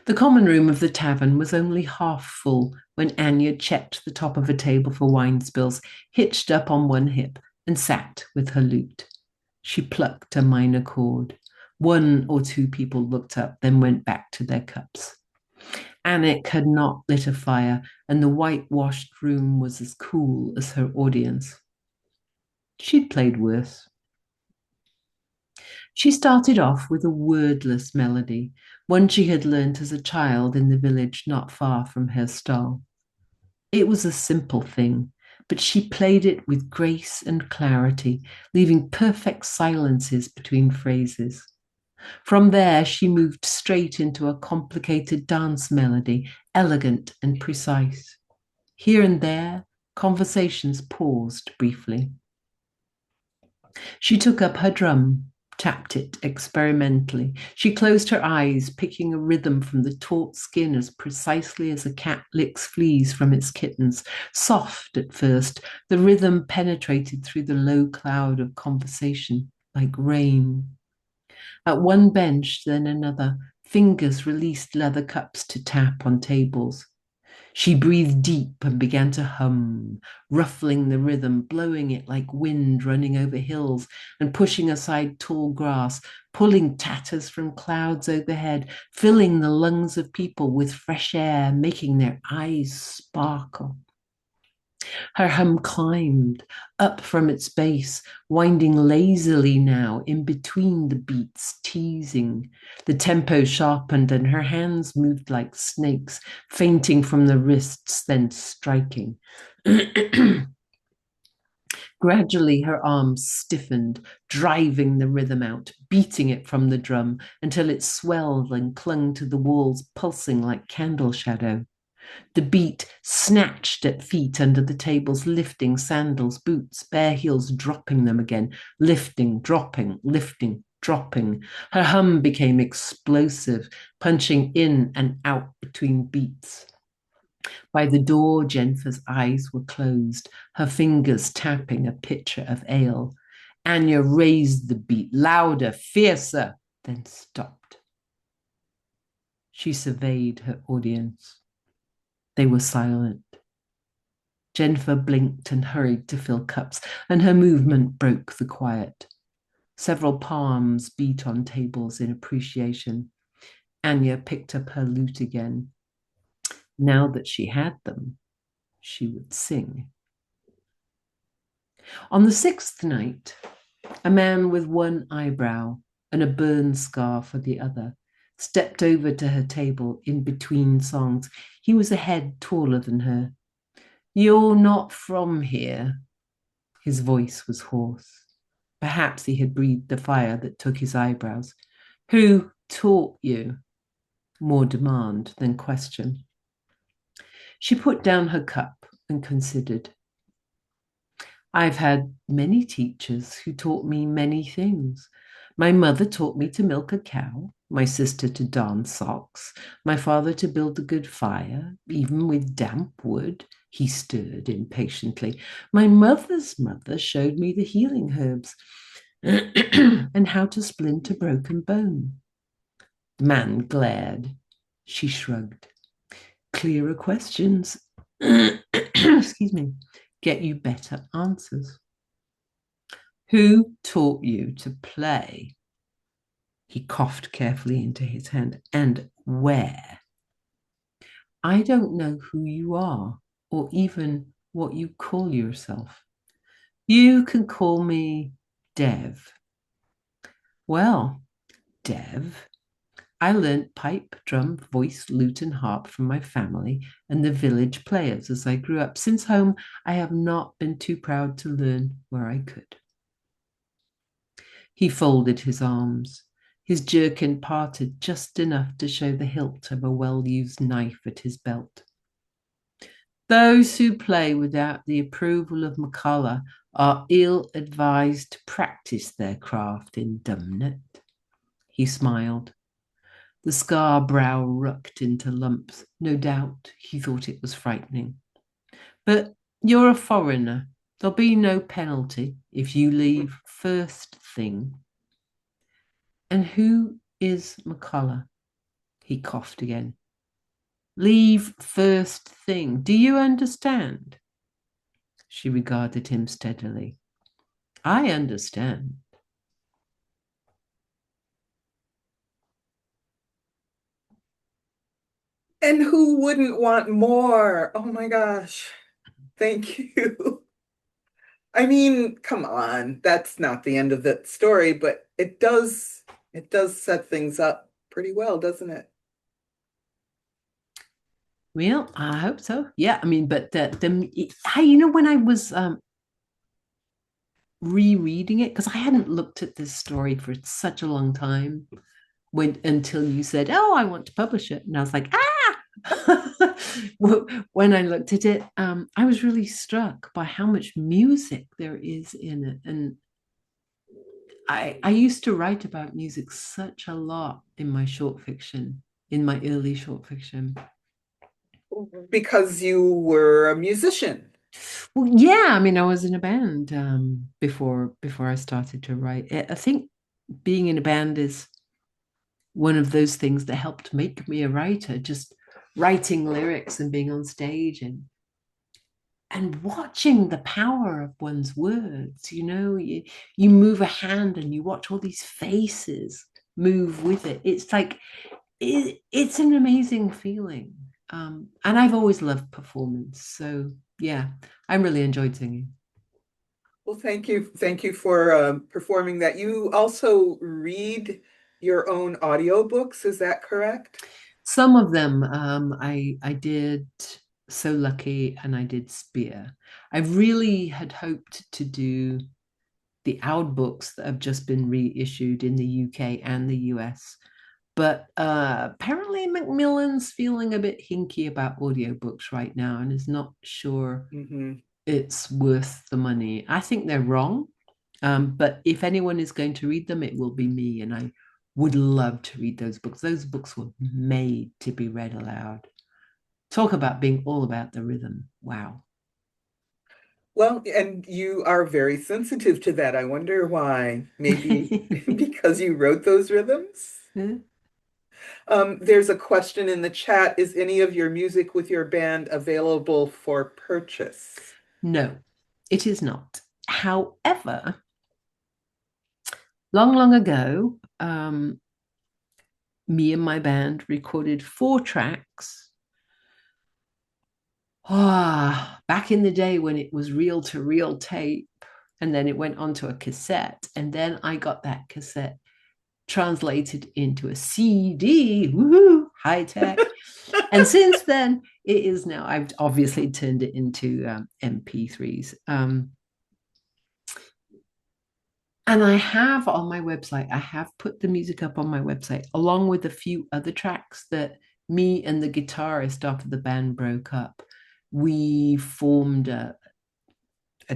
The common room of the tavern was only half full when Anya checked the top of a table for wine spills, hitched up on one hip, and sat with her lute. She plucked a minor chord. One or two people looked up, then went back to their cups. Anik had not lit a fire, and the whitewashed room was as cool as her audience. She'd played worse. She started off with a wordless melody, one she had learnt as a child in the village not far from her stall. It was a simple thing, but she played it with grace and clarity, leaving perfect silences between phrases. From there, she moved straight into a complicated dance melody, elegant and precise. Here and there, conversations paused briefly. She took up her drum, tapped it experimentally. She closed her eyes, picking a rhythm from the taut skin as precisely as a cat licks fleas from its kittens. Soft at first, the rhythm penetrated through the low cloud of conversation, like rain. At one bench, then another, fingers released leather cups to tap on tables. She breathed deep and began to hum, ruffling the rhythm, blowing it like wind running over hills and pushing aside tall grass, pulling tatters from clouds overhead, filling the lungs of people with fresh air, making their eyes sparkle. Her hum climbed up from its base, winding lazily now in between the beats, teasing. The tempo sharpened and her hands moved like snakes, fainting from the wrists, then striking. Gradually, her arms stiffened, driving the rhythm out, beating it from the drum until it swelled and clung to the walls, pulsing like candle shadow. The beat snatched at feet under the tables, lifting sandals, boots, bare heels, dropping them again, lifting, dropping, lifting, dropping. Her hum became explosive, punching in and out between beats. By the door, Jennifer's eyes were closed, her fingers tapping a pitcher of ale. Anya raised the beat, louder, fiercer, then stopped. She surveyed her audience. They were silent. Jennifer blinked and hurried to fill cups, and her movement broke the quiet. Several palms beat on tables in appreciation. Anya picked up her lute again. Now that she had them, she would sing. On the sixth night, a man with one eyebrow and a burn scar for the other stepped over to her table in between songs. He was a head taller than her. You're not from here. His voice was hoarse. Perhaps he had breathed the fire that took his eyebrows. Who taught you? More demand than question. She put down her cup and considered. I've had many teachers who taught me many things. My mother taught me to milk a cow, my sister to darn socks, my father to build a good fire, even with damp wood. He stirred impatiently. My mother's mother showed me the healing herbs and how to splint a broken bone. The man glared. She shrugged. Clearer questions, excuse me, get you better answers. Who taught you to play? He coughed carefully into his hand. And where? I don't know who you are or even what you call yourself. You can call me Dev. Well, Dev, I learnt pipe, drum, voice, lute, and harp from my family and the village players as I grew up. Since home, I have not been too proud to learn where I could. He folded his arms. His jerkin parted just enough to show the hilt of a well-used knife at his belt. Those who play without the approval of Nicola are ill-advised to practice their craft in Dumnet. He smiled. The scar brow rucked into lumps. No doubt he thought it was frightening. But you're a foreigner. There'll be no penalty if you leave first thing. And who is McCullough? He coughed again. Leave first thing. Do you understand? She regarded him steadily. I understand.
And who wouldn't want more? Oh my gosh. Thank you. I mean, come on. That's not the end of the story, but it does set things up pretty well, doesn't it?
Well, I hope so. Yeah, I mean, but you know, when I was rereading it, because I hadn't looked at this story for such a long time, until you said, "Oh, I want to publish it," and I was like, "Ah!" When I looked at it, I was really struck by how much music there is in it, and I used to write about music such a lot in my short fiction, in my early short fiction.
Because you were a musician.
Well, yeah, I mean, I was in a band before I started to write. I think being in a band is one of those things that helped make me a writer. Just writing lyrics and being on stage and watching the power of one's words. You know, you move a hand and you watch all these faces move with it. It's like it's an amazing feeling. And I've always loved performance. So yeah, I really enjoyed singing.
Well, thank you. Thank you for performing that. You also read your own audiobooks, is that correct?
Some of them I did So Lucky and I did Spear. I really had hoped to do the Oud books that have just been reissued in the UK and the US. But apparently Macmillan's feeling a bit hinky about audiobooks right now and is not sure
Hmm.
it's worth the money. I think they're wrong. But if anyone is going to read them, it will be me. And I would love to read those books. Those books were made to be read aloud. Talk about being all about the rhythm. Wow.
Well, and you are very sensitive to that. I wonder why. Maybe because you wrote those rhythms? There's a question in the chat. Is any of your music with your band available for purchase?
No, it is not. However, long, long ago, me and my band recorded 4 tracks. Back in the day when it was reel to reel tape, and then it went onto a cassette, and then I got that cassette translated into a CD. Woohoo, high tech. And since then, it is now, I've obviously turned it into MP3s. And I have on my website, I have put the music up on my website, along with a few other tracks that me and the guitarist, after the band broke up, we formed a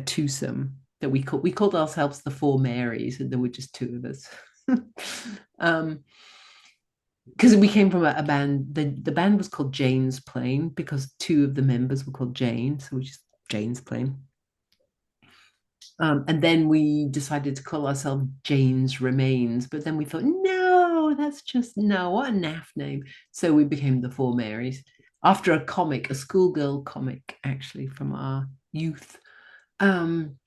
twosome that we called ourselves the Four Marys, and there were just two of us. Because we came from a band, the band was called Jane's Plane because two of the members were called Jane, so we just Jane's Plane. And then we decided to call ourselves Jane's Remains, but then we thought, no, that's just no, what a naff name. So we became the Four Marys after a comic, a schoolgirl comic, actually, from our youth. And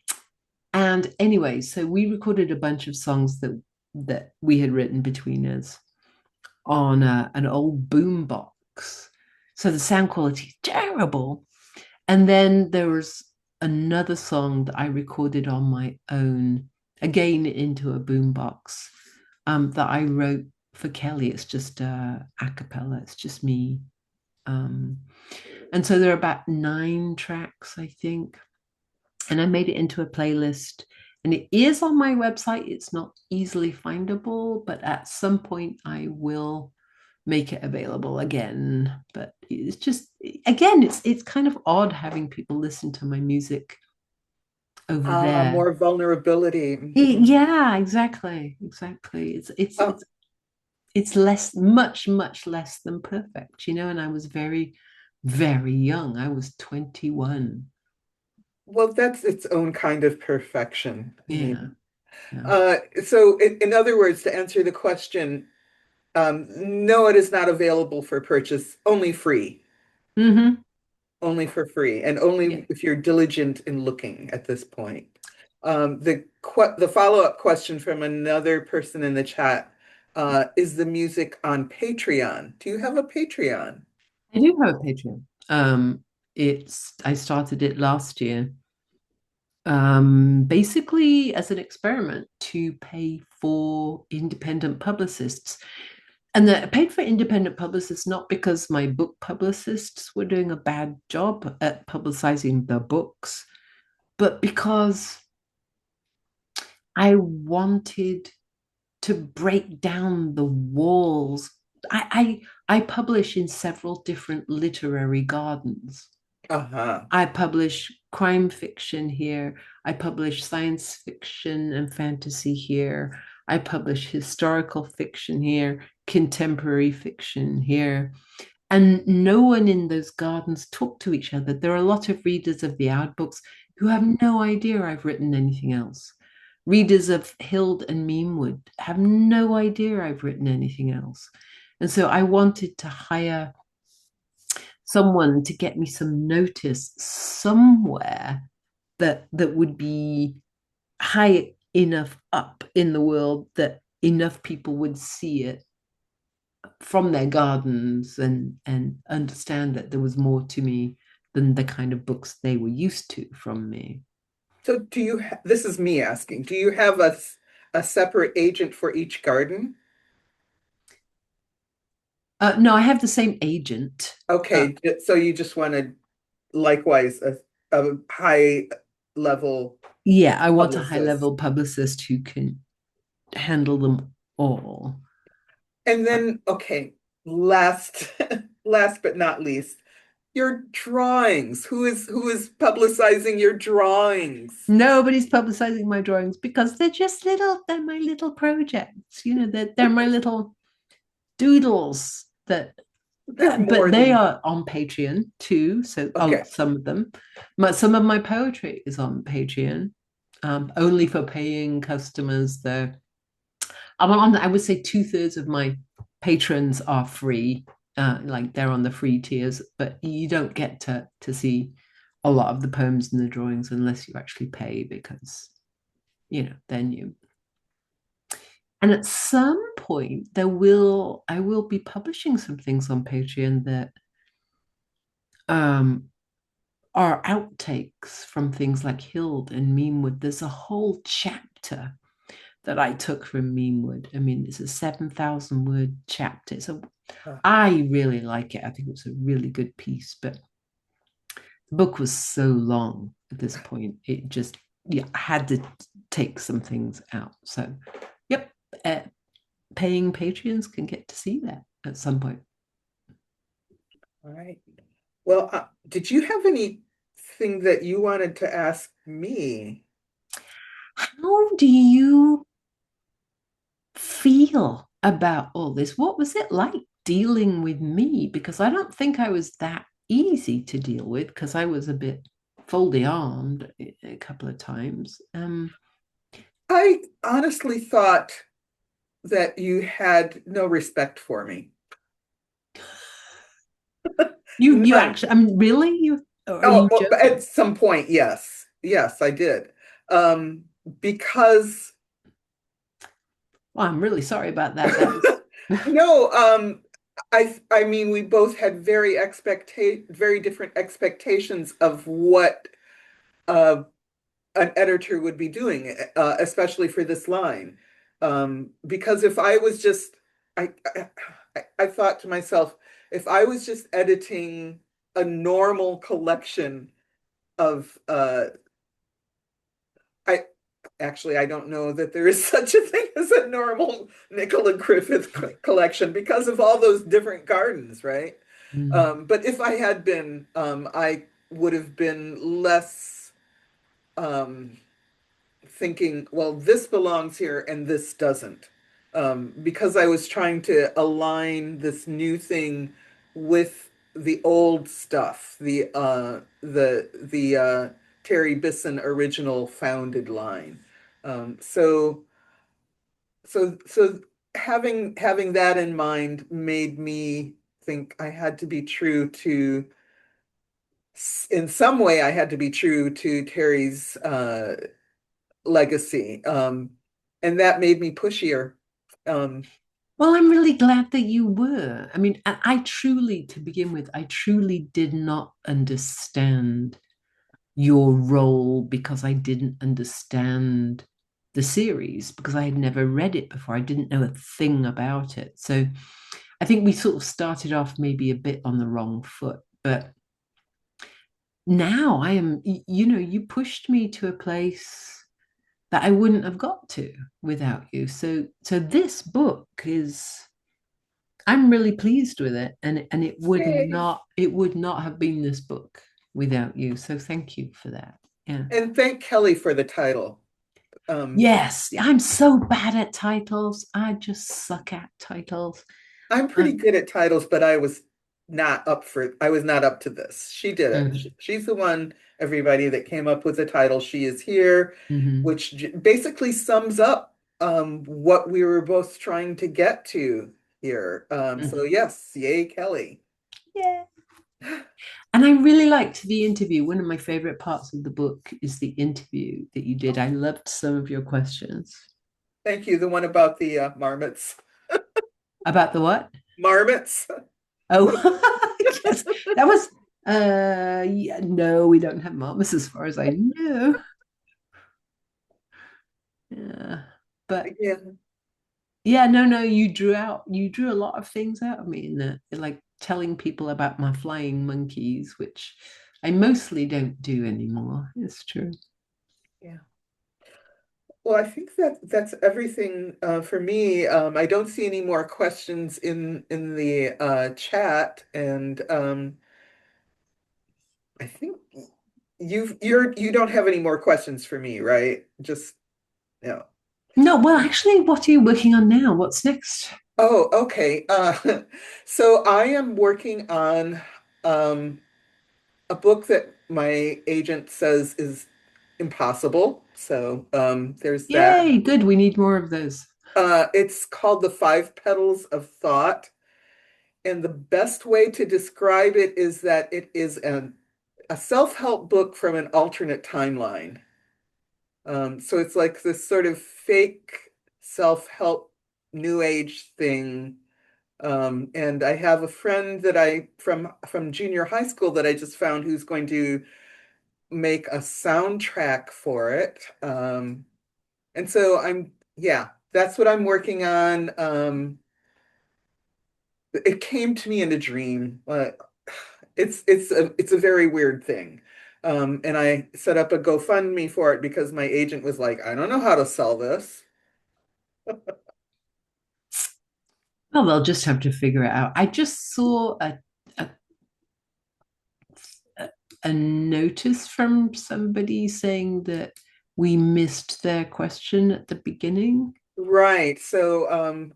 anyway, so we recorded a bunch of songs that we had written between us on an old boom box. So the sound quality is terrible. And then there was another song that I recorded on my own, again into a boombox, that I wrote for Kelly. It's just a cappella. It's just me. And so there are about 9 tracks, I think. And I made it into a playlist. And it is on my website. It's not easily findable, but at some point I will make it available again. But it's just, again, it's kind of odd having people listen to my music over there.
More vulnerability.
Yeah, exactly.
Oh,
It's less, much less than perfect, and I was very, very young. I was 21.
well, that's its own kind of perfection. I
Yeah,
mean,
yeah.
so in other words, to answer the question, no, it is not available for purchase, only free,
Mm-hmm.
only for free, and
Yeah.
only if you're diligent in looking at this point. The follow-up question from another person in the chat, is the music on Patreon? Do you have a Patreon?
I do have a Patreon. I started it last year, basically as an experiment to pay for independent publicists. And I paid for independent publicists not because my book publicists were doing a bad job at publicizing the books, but because I wanted to break down the walls. I publish in several different literary gardens.
Uh-huh.
I publish crime fiction here. I publish science fiction and fantasy here. I publish historical fiction here, contemporary fiction here. And no one in those gardens talk to each other. There are a lot of readers of the Out books who have no idea I've written anything else. Readers of Hild and Memewood have no idea I've written anything else. And so I wanted to hire someone to get me some notice somewhere that would be high enough up in the world that enough people would see it from their gardens and understand that there was more to me than the kind of books they were used to from me.
So this is me asking, do you have a separate agent for each garden?
No, I have the same agent.
Okay, so you just wanted likewise a high level
Yeah, I want a high
publicist.
level publicist who can handle them all.
And then, okay, last last but not least, your drawings. Who is publicizing your drawings?
Nobody's publicizing my drawings because they're my little projects, they're my little doodles
They're more
but they
than
are on Patreon too. So
okay.
some of them, some of my poetry is on Patreon, only for paying customers. Though I would say 2/3 of my patrons are free, like they're on the free tiers, but you don't get to see a lot of the poems and the drawings unless you actually pay because then you. And at some point, I will be publishing some things on Patreon that are outtakes from things like Hild and Memewood. There's a whole chapter that I took from Memewood. I mean, it's a 7,000 word chapter. I really like it. I think it's a really good piece, but the book was so long at this point. It just, I had to take some things out. So, yep, paying Patreons can get to see that at some point.
All right. Well, did you have anything that you wanted to ask me?
How do you feel about all this? What was it like dealing with me? Because I don't think I was that easy to deal with because I was a bit foldy armed a couple of times.
I honestly thought that you had no respect for me.
You
None.
actually, I mean, really? Are
Oh,
you
well,
joking?
at some point, yes. Yes, I did. Because
Well, I'm really sorry about that.
no, I mean, we both had very different expectations of what uh, an editor would be doing, especially for this line. Because if I was just, I thought to myself, if I was just editing a normal collection of, I actually, I don't know that there is such a thing as a normal Nicola Griffith collection because of all those different gardens, right?
Mm.
But if I had been, I would have been less um, thinking, well, this belongs here and this doesn't. Because I was trying to align this new thing with the old stuff, the Terry Bisson original founded line. So so having that in mind made me think I had to be true to, in some way, I had to be true to Terry's legacy. And that made me pushier. Um,
Well, I'm really glad that you were. I mean, I truly, to begin with, I truly did not understand your role because I didn't understand the series because I had never read it before. I didn't know a thing about it. So I think we sort of started off maybe a bit on the wrong foot. But now I am, you pushed me to a place that I wouldn't have got to without you. So this book is, I'm really pleased with it, and
Yay.
it would not have been this book without you. So thank you for that. Yeah.
And thank Kelly for the title. Um,
Yes, I'm so bad at titles. I just suck at titles.
I'm pretty
Um,
good at titles, but I was not up to this. She did it.
mhm,
She's the one, everybody, that came up with the title. She is here,
mhm,
which basically sums up what we were both trying to get to here. So
mhm.
yes, yay, Kelly.
Yeah. And I really liked the interview. One of my favorite parts of the book is the interview that you did. I loved some of your questions.
Thank you. The one about the marmots.
About the what?
Marmots.
Oh, yes, that was yeah, no, we don't have mamas as far as I know. Yeah. But
Yeah.
yeah, no, you drew a lot of things out of me in that, like telling people about my flying monkeys, which I mostly don't do anymore. It's true.
Yeah. Well, I think that that's everything for me. I don't see any more questions in the chat, and I think you don't have any more questions for me, right? Just no.
No, well, actually, what are you working on now? What's next?
Oh, okay. So I am working on um, a book that my agent says is impossible. So there's that.
Yay, good. We need more of those.
It's called The Five Petals of Thought. And the best way to describe it is that it is a self-help book from an alternate timeline. So it's like this sort of fake self-help new age thing. And I have a friend that I from junior high school that I just found who's going to make a soundtrack for it. And so yeah, that's what I'm working on. It came to me in a dream. It's a very weird thing. And I set up a GoFundMe for it because my agent was like, I don't know how to sell this.
Well, they'll just have to figure it out. I just saw a, a notice from somebody saying that we missed their question at the beginning.
Right. So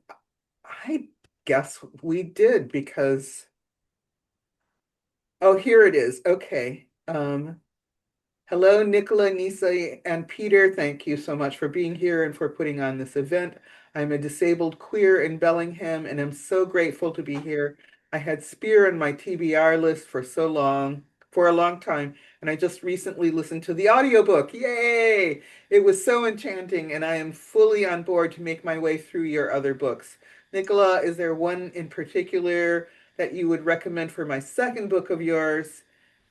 I guess we did because oh, here it is. Okay. Hello, Nicola, Nisi, and Peter. Thank you so much for being here and for putting on this event. I'm a disabled queer in Bellingham, and I'm so grateful to be here. I had Spear on my TBR list for a long time, and I just recently listened to the audiobook. Yay! It was so enchanting, and I am fully on board to make my way through your other books. Nicola, is there one in particular that you would recommend for my second book of yours?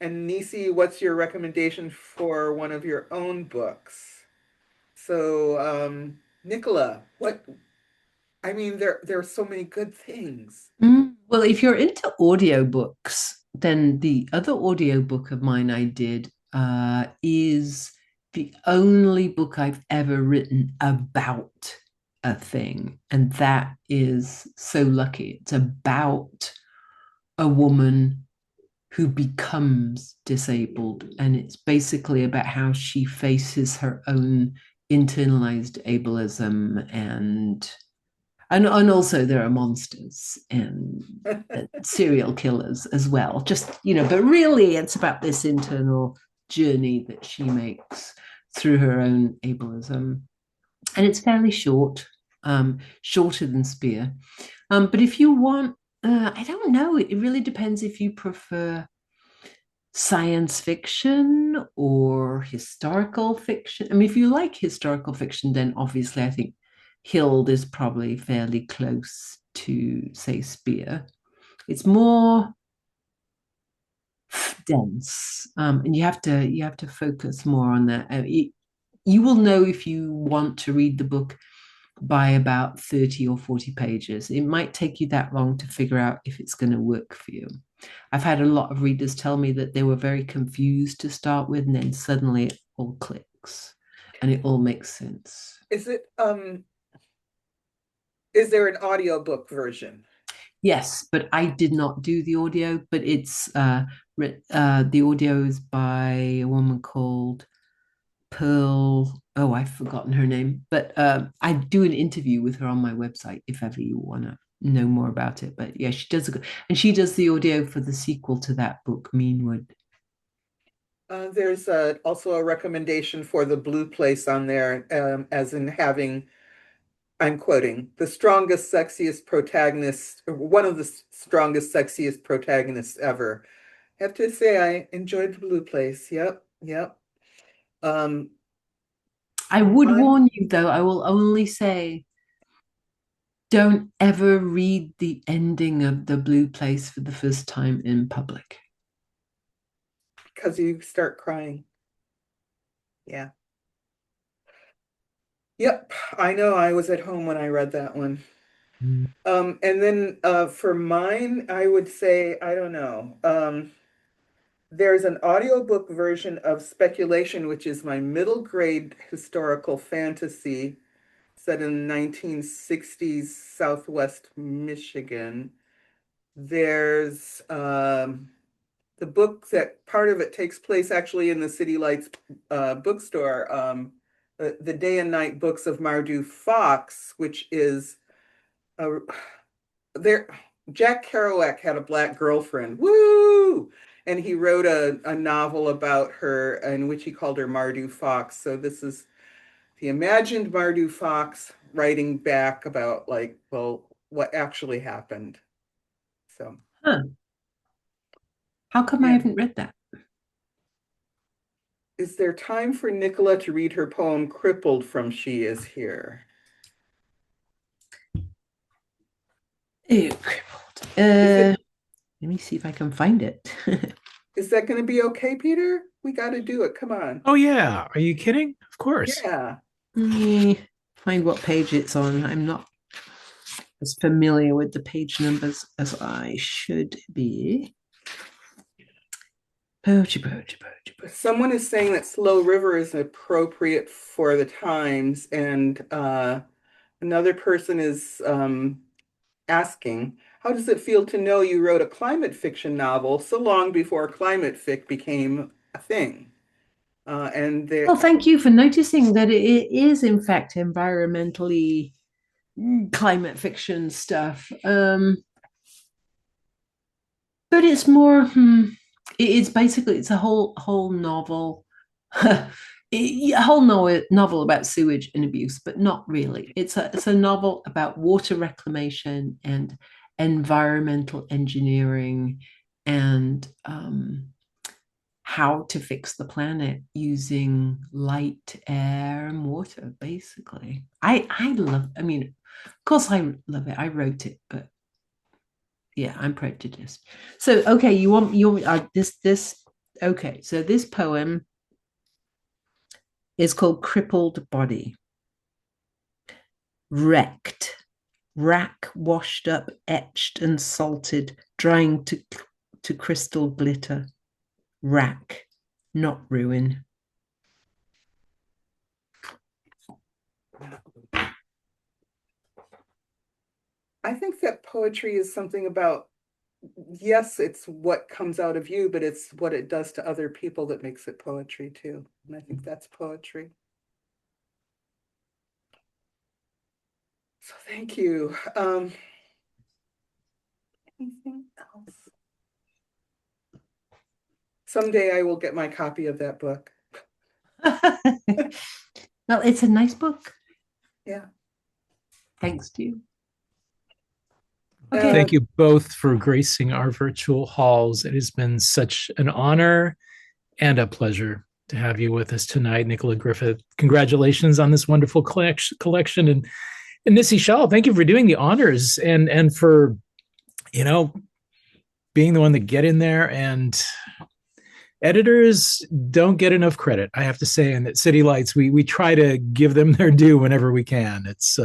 And Nisi, what's your recommendation for one of your own books? So, Nicola, I mean, there are so many good things.
Well, if you're into audiobooks, then the other audiobook of mine I did is the only book I've ever written about a thing. And that is so lucky. It's about a woman who becomes disabled. And it's basically about how she faces her own internalized ableism and also there are monsters and serial killers as well. Just, but really it's about this internal journey that she makes through her own ableism. And it's fairly short, shorter than Spear. But if you want, I don't know, it really depends if you prefer science fiction or historical fiction. I mean, if you like historical fiction, then obviously I think Hurled is probably fairly close to, say, Spear. It's more dense, and you have to focus more on that. You will know if you want to read the book by about 30 or 40 pages. It might take you that long to figure out if it's going to work for you. I've had a lot of readers tell me that they were very confused to start with, and then suddenly it all clicks and it all makes sense.
Is there an audiobook version?
Yes, but I did not do the audio, but it's the audio is by a woman called Pearl. Oh, I've forgotten her name, but I do an interview with her on my website if ever you want to know more about it. But yeah, she does and she does the audio for the sequel to that book, Meanwood.
There's also a recommendation for the Blue Place on there, as in having, I'm quoting, the strongest, sexiest protagonist, or one of the strongest, sexiest protagonists ever. I have to say, I enjoyed the Blue Place. Yep, yep.
I would warn you, though, I will only say don't ever read the ending of The Blue Place for the first time in public.
Because you start crying. Yeah. Yep, I know. I was at home when I read that one. And then for mine, I would say, I don't know. There's an audiobook version of Speculation, which is my middle grade historical fantasy set in 1960s Southwest Michigan. There's the book that part of it takes place actually in the City Lights bookstore, the Day and Night Books of Mardu Fox, which is there. Jack Kerouac had a black girlfriend. Woo! And he wrote a novel about her in which he called her Mardu Fox. So this is the imagined Mardu Fox writing back about like, well, what actually happened. So,
How come I haven't read that?
Is there time for Nicola to read her poem Crippled from She Is Here?
Crippled. Let me see if I can find it.
Is that going to be okay, Peter? We got to do it. Come on.
Oh, yeah. Are you kidding? Of course.
Yeah.
Let me find what page it's on. I'm not as familiar with the page numbers as I should be.
Someone is saying that Slow River is appropriate for the times, and another person is asking, how does it feel to know you wrote a climate fiction novel so long before climate fic became a thing?
Well, thank you for noticing that it is, in fact, environmentally climate fiction stuff. But it's more, it's basically, it's a whole novel, a whole novel about sewage and abuse, but not really. It's a novel about water reclamation and environmental engineering and how to fix the planet using light, air, and water, basically. I love, I mean, of course I love it. I wrote it, but yeah, I'm prejudiced. So, okay, you want okay, so this poem is called Crippled Body. Wrecked, rack washed up, etched and salted, drying to crystal glitter. Rack, not ruin.
I think that poetry is something about, yes, it's what comes out of you, but it's what it does to other people that makes it poetry too. And I think that's poetry. So thank you. Anything else? Someday I will get my copy of that book.
Well, it's a nice book.
Yeah.
Thanks to you.
Okay. Thank you both for gracing our virtual halls. It has been such an honor and a pleasure to have you with us tonight, Nicola Griffith. Congratulations on this wonderful collection. And Nisi Shawl, thank you for doing the honors and for, being the one that get in there. And editors don't get enough credit, I have to say. And at City Lights, we try to give them their due whenever we can. It's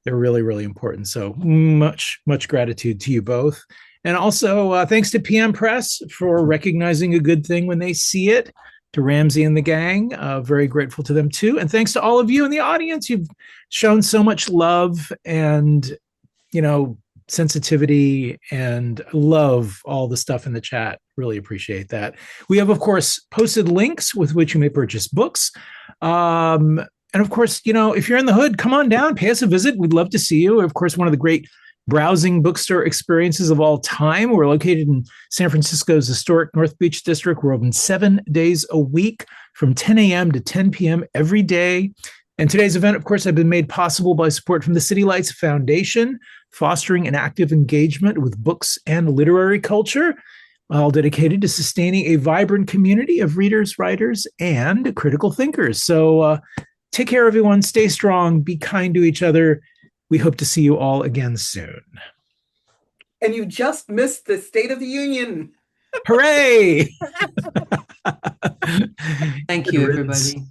they're really, really important. So much gratitude to you both. And also thanks to PM Press for recognizing a good thing when they see it, to Ramsey and the gang. Very grateful to them too. And thanks to all of you in the audience. You've shown so much love and, sensitivity, and love all the stuff in the chat. Really appreciate that. We have, of course, posted links with which you may purchase books. And of course, if you're in the hood, come on down, pay us a visit. We'd love to see you. Of course, one of the great browsing bookstore experiences of all time. We're located in San Francisco's historic North Beach district. We're open 7 days a week from 10 a.m. to 10 p.m. every day. And today's event, of course, has been made possible by support from the City Lights Foundation, fostering an active engagement with books and literary culture, all dedicated to sustaining a vibrant community of readers, writers, and critical thinkers. So take care, everyone. Stay strong. Be kind to each other. We hope to see you all again soon.
And you just missed the State of the Union.
Hooray!
Thank you, everybody.